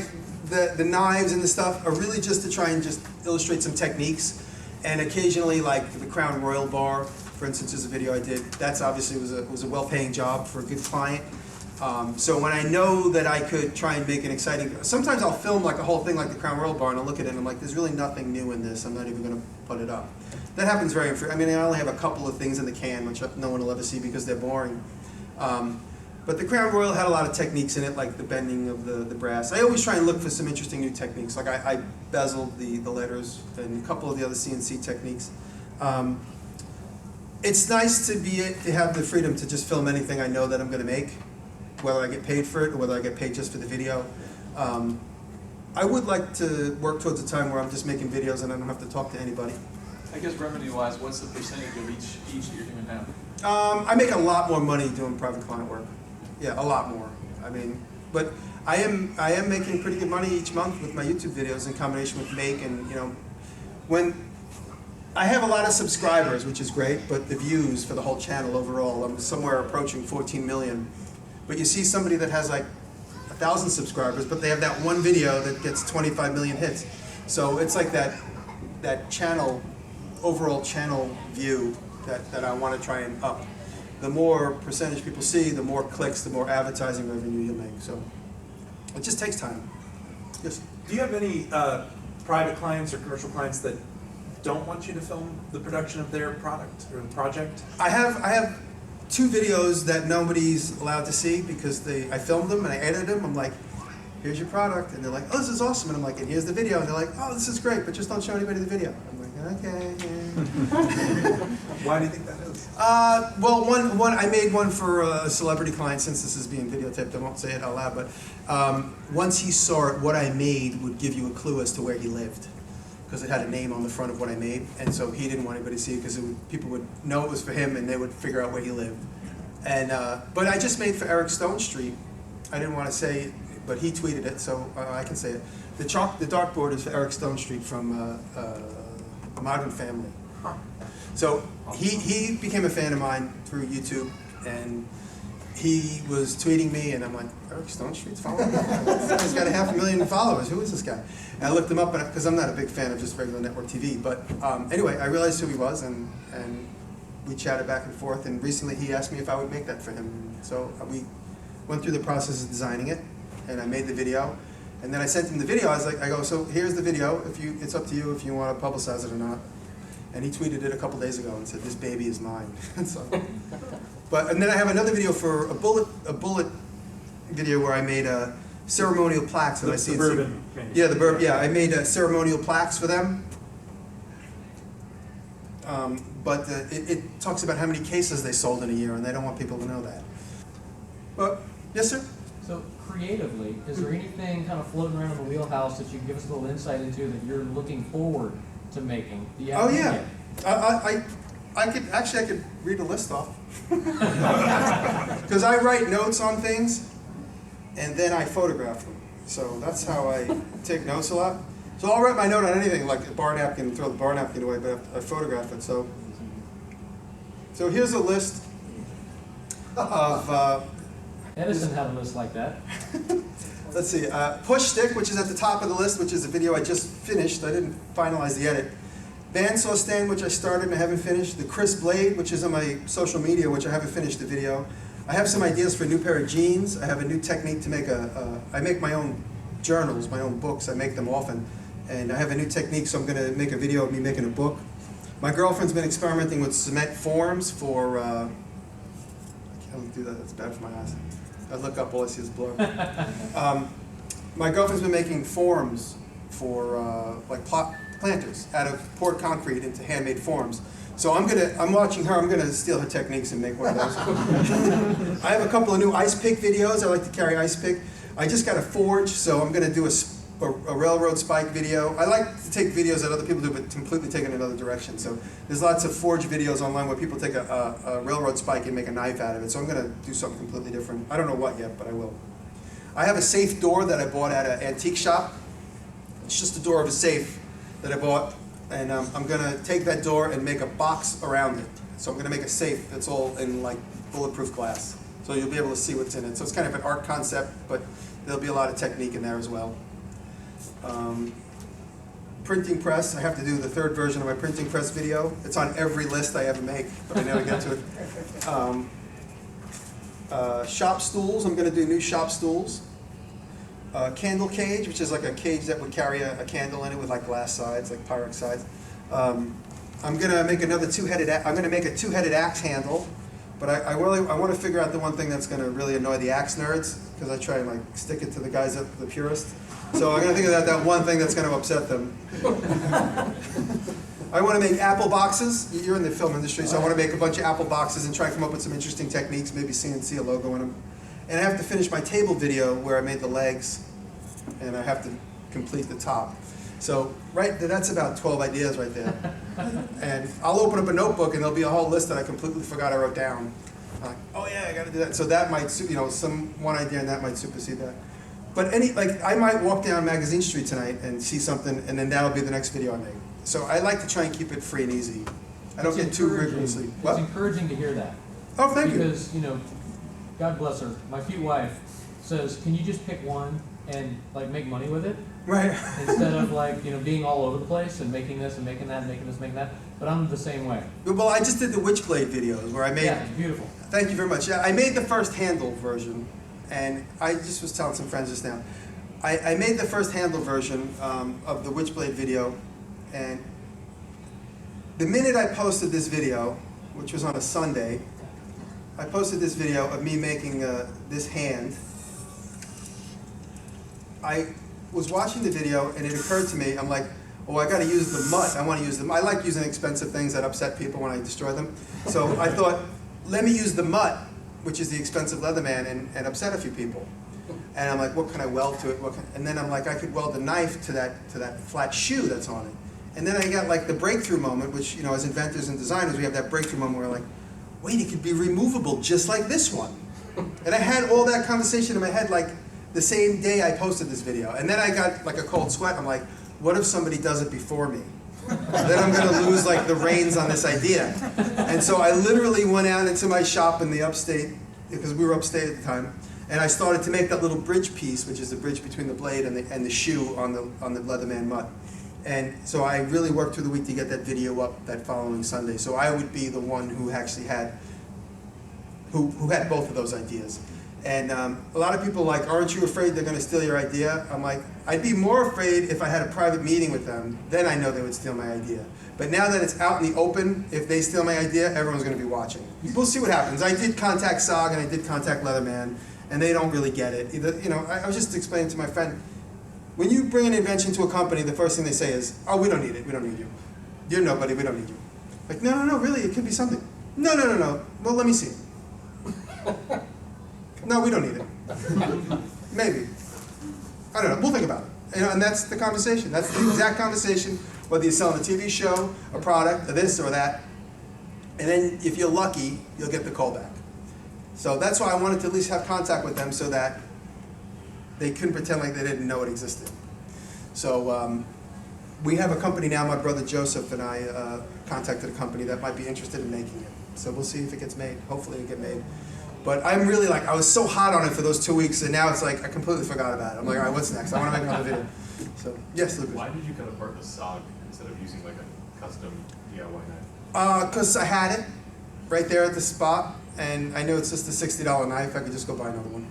the knives and the stuff are really just to try and just illustrate some techniques. And occasionally like the Crown Royal bar, for instance, is a video I did. That's obviously was a well-paying job for a good client. So when I know that I could try and make an exciting, sometimes I'll film like a whole thing like the Crown Royal bar and I'll look at it and I'm like, there's really nothing new in this. I'm not even gonna put it up. That happens very infrequently. I mean, I only have a couple of things in the can which no one will ever see because they're boring. But the Crown Royal had a lot of techniques in it, like the bending of the brass. I always try and look for some interesting new techniques. Like I bezeled the letters and a couple of the other CNC techniques. It's nice to have the freedom to just film anything I know that I'm going to make, whether I get paid for it or whether I get paid just for the video. I would like to work towards a time where I'm just making videos and I don't have to talk to anybody. I guess revenue-wise, what's the percentage of each that you're doing now? I make a lot more money doing private client work. Yeah, a lot more. I mean, but I am making pretty good money each month with my YouTube videos in combination with Make, and when I have a lot of subscribers, which is great, but the views for the whole channel overall, I'm somewhere approaching 14 million. But you see somebody that has like 1,000 subscribers, but they have that one video that gets 25 million hits. So it's like that channel, overall channel view that I want to try and up. The more percentage people see, the more clicks, the more advertising revenue you make. So it just takes time. Yes. Do you have any private clients or commercial clients that don't want you to film the production of their product or the project? I have 2 videos that nobody's allowed to see because I filmed them and I edited them. I'm like, here's your product. And they're like, oh, this is awesome. And I'm like, and here's the video. And they're like, oh, this is great, but just don't show anybody the video. I'm like, okay. Yeah. Why do you think that is? Well, one I made one for a celebrity client, since this is being videotaped, I won't say it out loud, but once he saw it, what I made would give you a clue as to where he lived, because it had a name on the front of what I made, and so he didn't want anybody to see it because people would know it was for him and they would figure out where he lived. And but I just made for Eric Stone Street. I didn't want to say it, but he tweeted it, so I can say it. The dartboard is for Eric Stone Street from Modern Family. So he became a fan of mine through YouTube, and he was tweeting me, and I'm like, Eric Stone Street's following me? He's got 500,000 followers. Who is this guy? And I looked him up because I'm not a big fan of just regular network TV. But anyway, I realized who he was, and we chatted back and forth. And recently, he asked me if I would make that for him. So we went through the process of designing it, and I made the video. And then I sent him the video. I go, so here's the video. It's up to you if you want to publicize it or not. And he tweeted it a couple days ago and said, "This baby is mine." So, and then I have another video for a bullet video where I made ceremonial plaques. And I see the bourbon. Yeah, the bourbon. Yeah, I made ceremonial plaques for them. But it talks about how many cases they sold in a year, and they don't want people to know that. But yes, sir. So creatively, is there anything kind of floating around in the wheelhouse that you can give us a little insight into that you're looking forward to making? Do you have Oh any yeah, yet? I could read a list off because I write notes on things and then I photograph them. So that's how I take notes a lot. So I'll write my note on anything, like a bar napkin, throw the bar napkin away, but I photograph it. So here's a list of. Edison had a list like that. Let's see, Push Stick, which is at the top of the list, which is a video I just finished. I didn't finalize the edit. Bandsaw stand, which I started and I haven't finished. The Crisp Blade, which is on my social media, which I haven't finished the video. I have some ideas for a new pair of jeans. I have a new technique to make I make my own journals, my own books. I make them often. And I have a new technique, so I'm going to make a video of me making a book. My girlfriend's been experimenting with cement forms for, I can't do that, that's bad for my eyes. I look up, all I see is blur. My girlfriend's been making forms for like planters out of poured concrete into handmade forms. So I'm watching her, I'm gonna steal her techniques and make one of those. I have a couple of new Icepick videos. I like to carry Icepick. I just got a forge, so I'm gonna do a railroad spike video. I like to take videos that other people do, but completely take it in another direction. So there's lots of forge videos online where people take a railroad spike and make a knife out of it. So I'm going to do something completely different. I don't know what yet, but I will. I have a safe door that I bought at an antique shop. It's just the door of a safe that I bought. And I'm going to take that door and make a box around it. So I'm going to make a safe that's all in like bulletproof glass. So you'll be able to see what's in it. So it's kind of an art concept, but there'll be a lot of technique in there as well. Printing press, I have to do the third version of my printing press video. It's on every list I ever make, but I never get to it. Shop stools, I'm going to do new shop stools. Candle cage, which is like a cage that would carry a candle in it with like glass sides, like Pyrex sides. I'm going to make another I'm going to make a two-headed axe handle, but I want to figure out the one thing that's going to really annoy the axe nerds, because I try and like stick it to the guys the purist. So I'm going to think of that one thing that's going to upset them. I want to make apple boxes. You're in the film industry, so I want to make a bunch of apple boxes and try and come up with some interesting techniques, maybe CNC a logo in them. And I have to finish my table video where I made the legs, and I have to complete the top. So that's about 12 ideas right there. And I'll open up a notebook, and there'll be a whole list that I completely forgot I wrote down. Like, oh yeah, I got to do that. So that might, one idea, and that might supersede that. But I might walk down Magazine Street tonight and see something, and then that'll be the next video I make. So I like to try and keep it free and easy. I don't get too rigorously. It's encouraging to hear that. Oh, thank you. Because, God bless her, my cute wife says, can you just pick one and make money with it? Right. Instead of being all over the place and making this and making that and making this and making that. But I'm the same way. Well, I just did the Witchblade videos where I made. Yeah, it's beautiful. Thank you very much. Yeah, I made the first handle version, and I just was telling some friends just now. I made the first handle version of the Witchblade video, and the minute I posted this video, which was on a Sunday, I posted this video of me making this hand. I was watching the video, and it occurred to me, I'm like, oh, I got to use the mutt. I want to use them. I like using expensive things that upset people when I destroy them. So I thought, let me use the mutt, which is the expensive Leatherman, and upset a few people. And I'm like, what can I weld to it? And then I'm like, I could weld a knife to that flat shoe that's on it. And then I got the breakthrough moment, which, as inventors and designers, we have that breakthrough moment where we're like, wait, it could be removable just like this one. And I had all that conversation in my head the same day I posted this video. And then I got a cold sweat. I'm like, what if somebody does it before me? Then I'm going to lose the reins on this idea. And so I literally went out into my shop in the upstate, because we were upstate at the time, And I started to make that little bridge piece, which is the bridge between the blade and the shoe on the Leatherman mutt. And so I really worked through the week to get that video up that following Sunday. So I would be the one who actually had, who had both of those ideas. And a lot of people are like, aren't you afraid they're gonna steal your idea? I'm like, I'd be more afraid if I had a private meeting with them, then I know they would steal my idea. But now that it's out in the open, if they steal my idea, everyone's gonna be watching. We'll see what happens. I did contact SOG and I did contact Leatherman, and they don't really get it. Either, you know, I was just explaining to my friend, when you bring an invention to a company, the first thing they say is, oh, we don't need it, we don't need you. You're nobody, we don't need you. Like, no, really, it could be something. No, well, let me see. No, we don't need it. Maybe. I don't know, we'll think about it. You know, and that's the conversation. That's the exact conversation, whether you're selling a TV show, a product, or this or that. And then if you're lucky, you'll get the call back. So that's why I wanted to at least have contact with them so that they couldn't pretend like they didn't know it existed. So we have a company now, my brother Joseph and I contacted a company that might be interested in making it. So we'll see if it gets made. Hopefully it'll get made. But I'm really like, I was so hot on it for those 2 weeks, and now it's like, I completely forgot about it. I'm like, all right, what's next? I want to make another video. So, yes, Lucas. Why did you cut apart the SOG instead of using like a custom DIY knife? Because I had it right there at the spot, and I knew it's just a $60 knife. I could just go buy another one.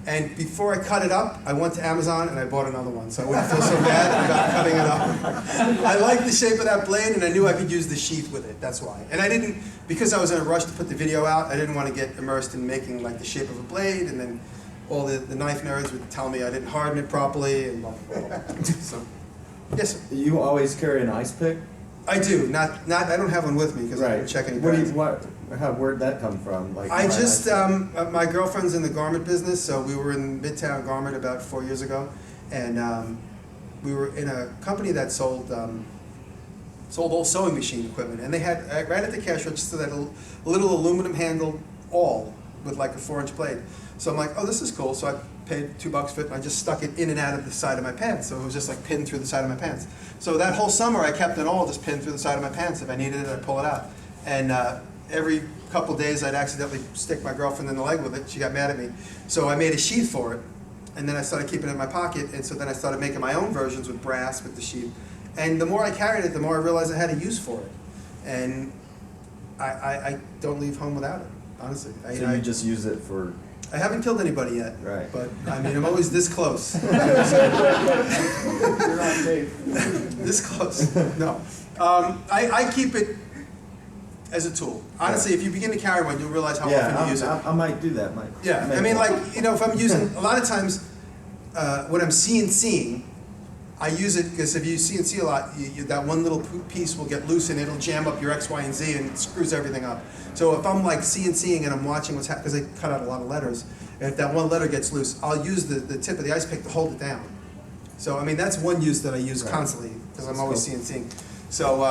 And before I cut it up, I went to Amazon and I bought another one, so I wouldn't feel so bad about cutting it up. I liked the shape of that blade, and I knew I could use the sheath with it. That's why. And I didn't, because I was in a rush to put the video out, I didn't want to get immersed in making like the shape of a blade, and then all the knife nerds would tell me I didn't harden it properly, and blah, blah, blah. So, yes, sir. You always carry an ice pick? I do. Not. I don't have one with me because I didn't check any brands. Where'd that come from? Like, I just, my girlfriend's in the garment business, so we were in Midtown Garment about 4 years ago, and we were in a company that sold old sewing machine equipment, and they had, right at the cash register, that little aluminum handled awl with like a 4-inch blade. So I'm like, oh, this is cool, so I paid $2 for it, and I just stuck it in and out of the side of my pants, so it was just like pinned through the side of my pants. So that whole summer I kept an awl just pinned through the side of my pants. If I needed it, I'd pull it out. And every couple days I'd accidentally stick my girlfriend in the leg with it. She got mad at me. So I made a sheath for it, and then I started keeping it in my pocket, and so then I started making my own versions with brass with the sheath. And the more I carried it, the more I realized I had a use for it. And I don't leave home without it, honestly. So you just use it for... I haven't killed anybody yet, right? But I mean, I'm always this close. You're on tape. This close. No, I keep it as a tool. Honestly, if you begin to carry one, you'll realize how often you use it. I might do that, Mike. Yeah, I mean, like, you know, if I'm using, a lot of times when I'm CNCing, I use it because if you CNC a lot, that one little piece will get loose and it'll jam up your X, Y, and Z and it screws everything up. So if I'm like CNCing and I'm watching what's happening, because they cut out a lot of letters, and if that one letter gets loose, I'll use the tip of the ice pick to hold it down. So I mean, that's one use that I use constantly because I'm always CNCing. So,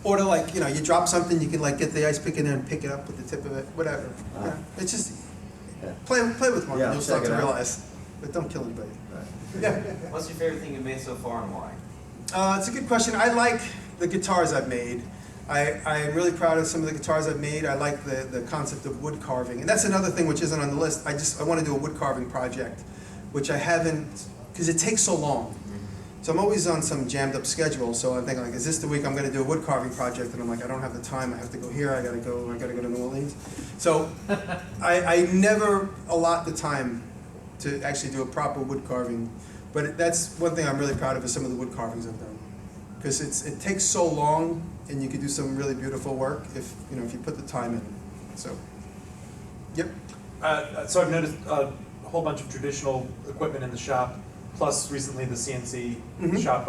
or to like, you know, you drop something, you can like get the ice pick in there and pick it up with the tip of it, whatever. Yeah. It's just, play with one, you'll start to realize. But don't kill anybody. Yeah. What's your favorite thing you've made so far and why? It's a good question. I like the guitars I've made. I am really proud of some of the guitars I've made. I like the concept of wood carving. And that's another thing which isn't on the list. I want to do a wood carving project, which I haven't, because it takes so long. So I'm always on some jammed up schedule. So I'm thinking like, is this the week I'm going to do a wood carving project? And I'm like, I don't have the time. I have to go here. I got to go to New Orleans. So I never allot the time to actually do a proper wood carving. But that's one thing I'm really proud of is some of the wood carvings I've done. Because it takes so long, and you can do some really beautiful work if you put the time in. So, yep. So I've noticed a whole bunch of traditional equipment in the shop, plus recently the CNC shop.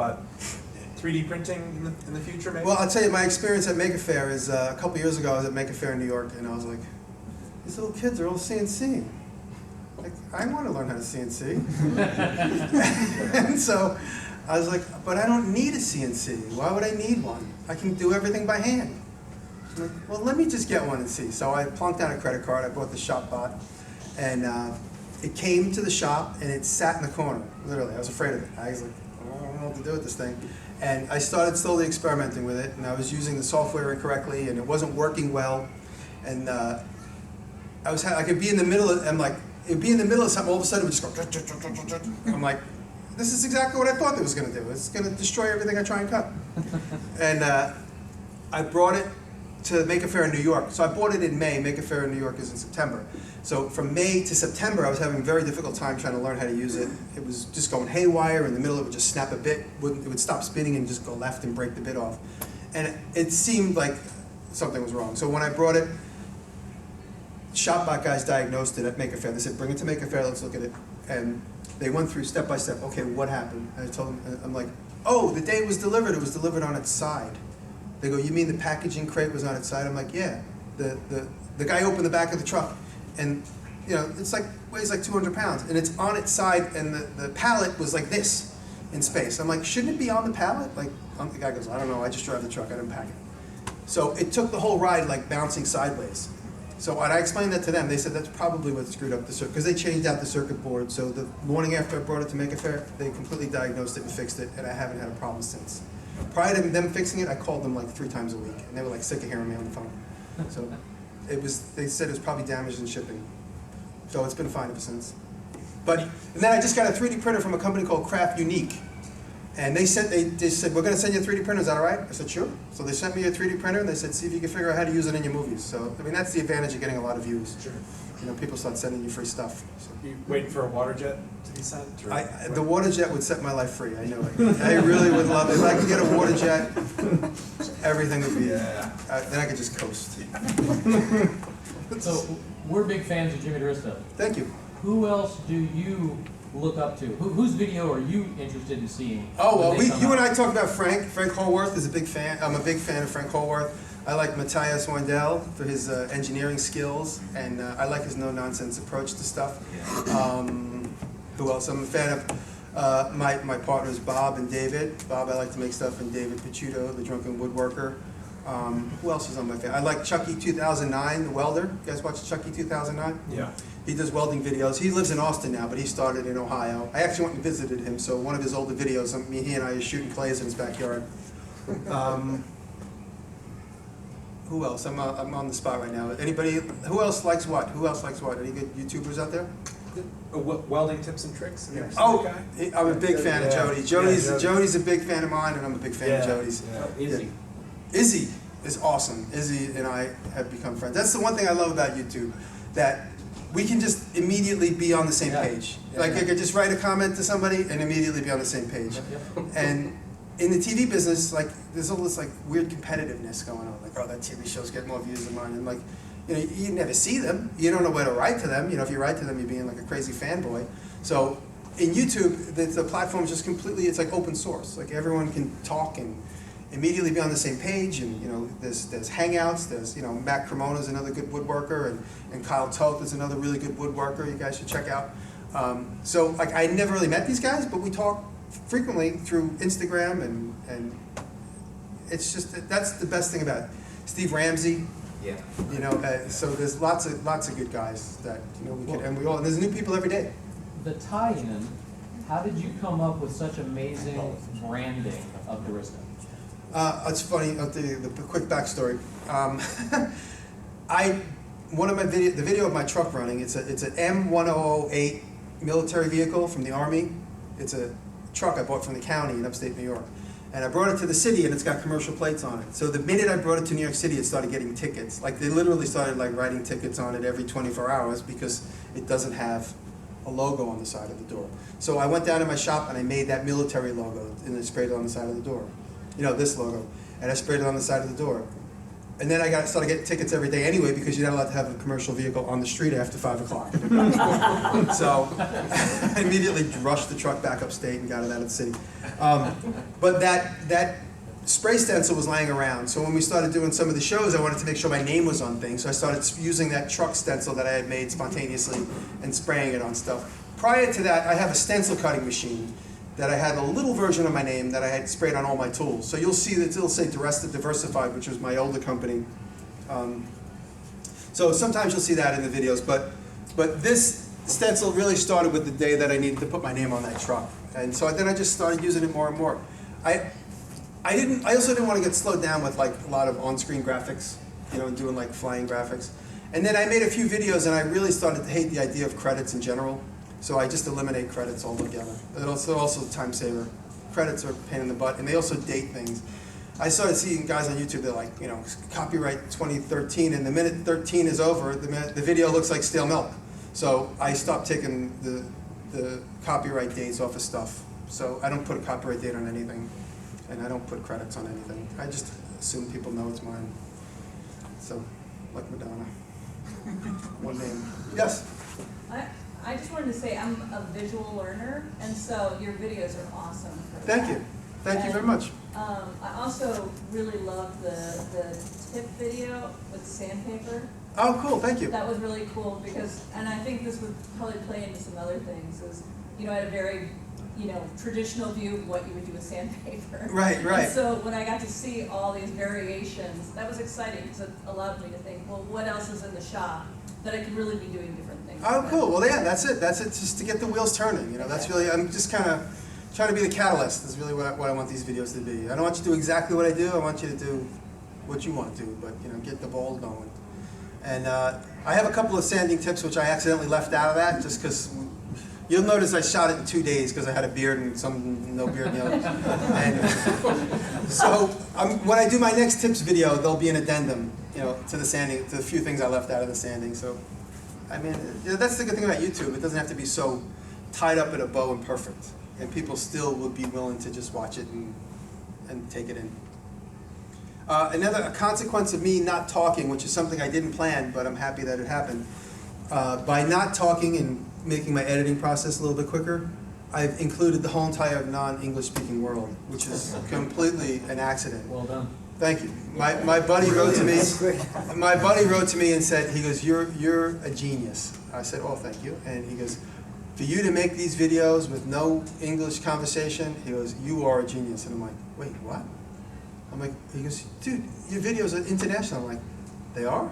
3D printing in the future, maybe? Well, I'll tell you, my experience at Maker Faire is a couple years ago. I was at Maker Faire in New York, and I was like, these little kids are all CNC. Like, I want to learn how to CNC. And so I was like, but I don't need a CNC. Why would I need one? I can do everything by hand. I'm like, well, let me just get one and see. So I plunked down a credit card. I bought the shop bot. And it came to the shop, and it sat in the corner, literally. I was afraid of it. I was like, I don't know what to do with this thing. And I started slowly experimenting with it, and I was using the software incorrectly, and it wasn't working well. And I could be in the middle of, I'm like, it'd be in the middle of something, all of a sudden it would just go, I'm like, this is exactly what I thought it was gonna do. It's gonna destroy everything I try and cut. And I brought it to Maker Faire in New York. So I bought it in May, Maker Faire in New York is in September. So from May to September, I was having a very difficult time trying to learn how to use it. It was just going haywire. In the middle, it would just snap a bit. It would stop spinning and just go left and break the bit off. And it seemed like something was wrong. So when I brought it, ShopBot guys diagnosed it at Maker Faire. They said, bring it to Maker Faire, let's look at it. And they went through step by step, okay, what happened? And I told them, I'm like, oh, the day it was delivered on its side. They go, you mean the packaging crate was on its side? I'm like, yeah. The guy opened the back of the truck, and you know, it's like, weighs like 200 pounds, and it's on its side, and the pallet was like this in space. I'm like, shouldn't it be on the pallet? Like, the guy goes, I don't know, I just drive the truck, I didn't pack it. So it took the whole ride like bouncing sideways. So when I explained that to them, they said that's probably what screwed up the circuit, because they changed out the circuit board. So the morning after I brought it to Maker Faire, they completely diagnosed it and fixed it, and I haven't had a problem since. Prior to them fixing it, I called them like 3 times a week, and they were like sick of hearing me on the phone. So they said it was probably damaged in shipping. So it's been fine ever since. And then I just got a 3D printer from a company called Craft Unique. And they said, we're gonna send you a 3D printer, is that all right? I said, sure. So they sent me a 3D printer, and they said, see if you can figure out how to use it in your movies. So, I mean, that's the advantage of getting a lot of views. Sure. You know, people start sending you free stuff. So. You waiting for a water jet to be sent? Or The water jet would set my life free, I know it. I really would love it. If I could get a water jet, everything would be, then I could just coast. So, we're big fans of Jimmy DiResta. Thank you. Who else do you look up to? Whose video are you interested in seeing? Oh, well, you and I talked about Frank. Frank Holworth is a big fan. I'm a big fan of Frank Holworth. I like Matthias Wendell for his engineering skills, and I like his no-nonsense approach to stuff. Who else? I'm a fan of my partners, Bob and David. Bob, I like to make stuff, and David Picciuto, the drunken woodworker. Who else is on my fan? I like Chucky 2009, the welder. You guys watch Chucky 2009? Yeah. He does welding videos. He lives in Austin now, but he started in Ohio. I actually went and visited him, so one of his older videos, he and I are shooting clays in his backyard. Who else? I'm on the spot right now. Anybody? Who else likes what? Who else likes what? Any good YouTubers out there? Welding tips and tricks? Oh, I'm a big fan of Jody. Jody's a big fan of mine, and I'm a big fan of Jody's. Izzy. Izzy is awesome. Izzy and I have become friends. That's the one thing I love about YouTube, that we can just immediately be on the same page. I could just write a comment to somebody and immediately be on the same page. And in the TV business, like, there's all this like weird competitiveness going on. Like, oh, that TV show's getting more views than mine. And like, you know, you never see them. You don't know where to write to them. You know, if you write to them, you're being like a crazy fanboy. So in YouTube, the platform is just completely, it's like open source. Like, everyone can talk and immediately be on the same page. And you know, there's Hangouts. There's, you know, Matt Cremona's another good woodworker, and Kyle Toth is another really good woodworker. You guys should check out. So like, I never really met these guys, but we talk frequently through Instagram, and it's just, that's the best thing about it. Steve Ramsey. Yeah. You know, so there's lots of good guys that, you know, and there's new people every day. The tie-in, how did you come up with such amazing branding of DiResta? It's funny, the quick backstory. One of my the video of my truck running, it's an M1008 military vehicle from the Army. It's a truck I bought from the county in upstate New York. And I brought it to the city, and it's got commercial plates on it. So the minute I brought it to New York City, it started getting tickets. Like, they literally started like writing tickets on it every 24 hours because it doesn't have a logo on the side of the door. So I went down to my shop and I made that military logo, and I sprayed it on the side of the door. You know, this logo. And I sprayed it on the side of the door. And then I started getting tickets every day anyway, because you're not allowed to have a commercial vehicle on the street after 5 o'clock. So I immediately rushed the truck back upstate and got it out of the city. But that spray stencil was lying around. So when we started doing some of the shows, I wanted to make sure my name was on things. So I started using that truck stencil that I had made spontaneously and spraying it on stuff. Prior to that, I have a stencil cutting machine that I had a little version of my name that I had sprayed on all my tools. So you'll see that it'll say DiResta Diversified, which was my older company. So sometimes you'll see that in the videos, but this stencil really started with the day that I needed to put my name on that truck. And so then I just started using it more and more. I also didn't want to get slowed down with like a lot of on-screen graphics, you know, doing like flying graphics. And then I made a few videos, and I really started to hate the idea of credits in general. So I just eliminate credits altogether. It's also a time saver. Credits are a pain in the butt, and they also date things. I started seeing guys on YouTube, they're like, you know, copyright 2013, and the minute 13 is over, the video looks like stale milk. So I stopped taking the copyright dates off of stuff. So I don't put a copyright date on anything, and I don't put credits on anything. I just assume people know it's mine. So, like Madonna. One name. Yes? I just wanted to say I'm a visual learner, and so your videos are awesome for Thank that. you. Thank you very much. I also really loved the tip video with sandpaper. Oh, cool. Thank you. That was really cool because, and I think this would probably play into some other things, is, you know, I had a very, you know, traditional view of what you would do with sandpaper. Right, right. And so when I got to see all these variations, that was exciting because it allowed me to think, well, what else is in the shop that I could really be doing different things Oh, with? cool. Well, yeah, that's it. That's it. Just to get the wheels turning. You know, that's really. I'm just kind of trying to be the catalyst. Is really what I want these videos to be. I don't want you to do exactly what I do. I want you to do what you want to do, but you know, get the ball going. And I have a couple of sanding tips which I accidentally left out of that, just because. You'll notice I shot it in 2 days because I had a beard and some no beard. You know. And so when I do my next tips video, there'll be an addendum, you know, to the sanding, to the few things I left out of the sanding. So, I mean, you know, that's the good thing about YouTube. It doesn't have to be so tied up in a bow and perfect, and people still would be willing to just watch it and take it in. A consequence of me not talking, which is something I didn't plan, but I'm happy that it happened. By not talking and making my editing process a little bit quicker, I've included the whole entire non-English speaking world, which is completely an accident. Well done. Thank you. My buddy wrote to me. My buddy wrote to me and said, he goes, "You're a genius." I said, "Oh, thank you." And he goes, "For you to make these videos with no English conversation," he goes, "you are a genius." And I'm like, "Wait, what?" I'm like, he goes, "Dude, your videos are international." I'm like, "They are?"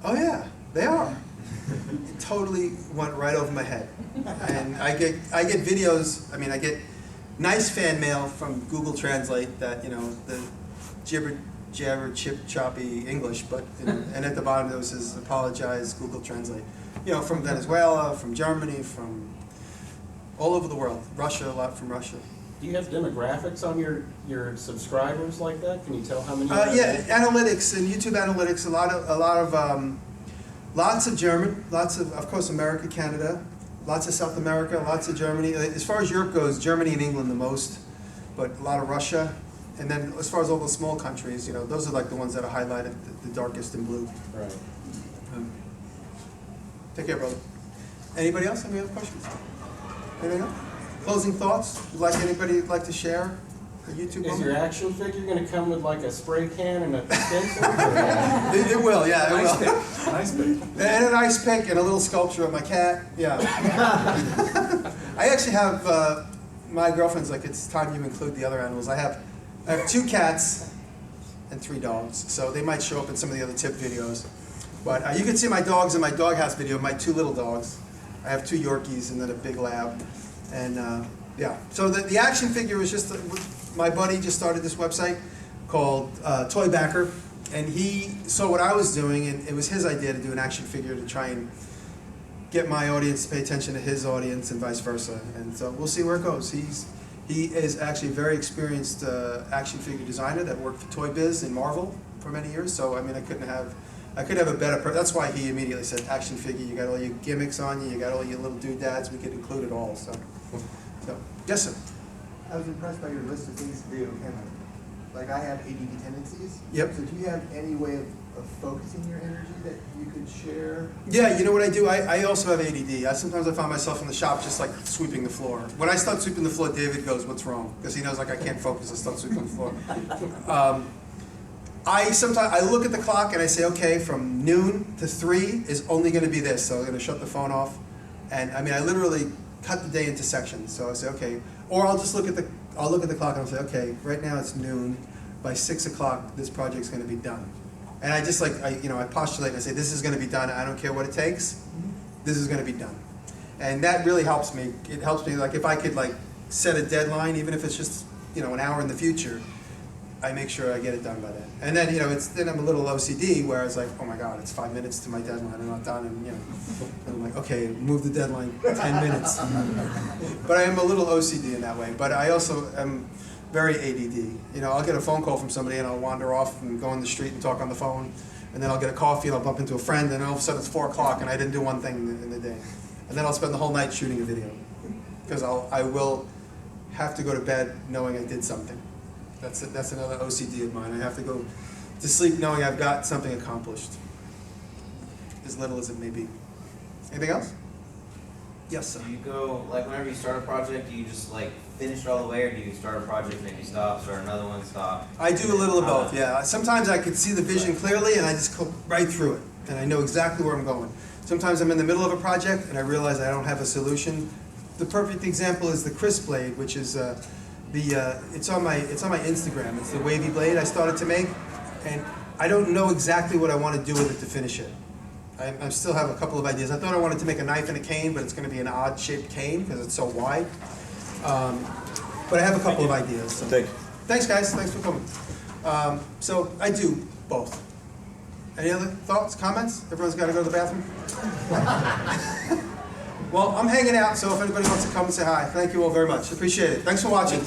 "Oh yeah, they are." It totally went right over my head. And I get videos, I mean, I get nice fan mail from Google Translate that, you know, the jabber chip choppy English, but, you know, and at the bottom it says, "Apologize, Google Translate." You know, from Venezuela, from Germany, from all over the world. Russia, a lot from Russia. Do you have demographics on your subscribers like that? Can you tell how many? Yeah, analytics and YouTube analytics. A lot of lots of German, lots of course, America, Canada, lots of South America, lots of Germany. As far as Europe goes, Germany and England the most, but a lot of Russia. And then as far as all the small countries, you know, those are like the ones that are highlighted the darkest in blue. Right. Take care, brother. Anybody else? Any other questions? Anything else? Closing thoughts? Would anybody like to share a YouTube Is moment? your action figure going to come with like a spray can and a stencil? It will, yeah, it will. Icepick. And an ice pick and a little sculpture of my cat, yeah. I actually have, my girlfriend's like, "It's time you include the other animals." I have 2 cats and 3 dogs, so they might show up in some of the other tip videos. But you can see my dogs in my doghouse video, my 2 little dogs. I have 2 Yorkies and then a big lab. And yeah, so the action figure was just, my buddy just started this website called Toy Backer, and he saw what I was doing, and it was his idea to do an action figure to try and get my audience to pay attention to his audience and vice versa. And so we'll see where it goes. He is actually a very experienced action figure designer that worked for Toy Biz and Marvel for many years. So I mean, I could have a better. That's why he immediately said, "Action figure. You got all your gimmicks on you. You got all your little doodads. We could include it all." So yes, sir. I was impressed by your list of things to do, and like I have ADD tendencies. Yep. So do you have any way of focusing your energy that you could share? Yeah, you know what I do? I also have ADD. Sometimes I find myself in the shop just like sweeping the floor. When I start sweeping the floor, David goes, "What's wrong?" Because he knows like I can't focus. I start sweeping the floor. I look at the clock and I say, okay, from noon to 3 is only going to be this. So I'm going to shut the phone off, and I mean I literally cut the day into sections. So I say, okay, or I'll just look at the clock and I'll say, okay, right now it's noon. By 6 o'clock, this project's going to be done. And I just I postulate and I say, this is going to be done. I don't care what it takes. This is going to be done. And that really helps me. It helps me, like if I could like set a deadline, even if it's just, you know, an hour in the future, I make sure I get it done by then. And then, then I'm a little OCD where I was like, oh my God, it's 5 minutes to my deadline, I'm not done, and I'm like, okay, move the deadline 10 minutes. But I am a little OCD in that way, but I also am very ADD. I'll get a phone call from somebody and I'll wander off and go on the street and talk on the phone, and then I'll get a coffee and I'll bump into a friend, and all of a sudden it's 4 o'clock and I didn't do one thing in the day. And then I'll spend the whole night shooting a video, because I will have to go to bed knowing I did something. That's another OCD of mine. I have to go to sleep knowing I've got something accomplished, as little as it may be. Anything else? Yes, sir. Do you go, like, whenever you start a project, do you just, like, finish it all the way, or do you start a project, maybe stop, start another one, stop? I do a little of both, yeah. Sometimes I can see the vision clearly, and I just go right through it, and I know exactly where I'm going. Sometimes I'm in the middle of a project, and I realize I don't have a solution. The perfect example is the Witchblade, which is it's on my Instagram. It's the wavy blade I started to make, and I don't know exactly what I want to do with it to finish it. I still have a couple of ideas. I thought I wanted to make a knife and a cane, but it's going to be an odd-shaped cane because it's so wide. But I have a couple of ideas. So. Thanks, guys. Thanks for coming. So I do both. Any other thoughts, comments? Everyone's got to go to the bathroom? Well, I'm hanging out, so if anybody wants to come and say hi, thank you all very much. Appreciate it. Thanks for watching.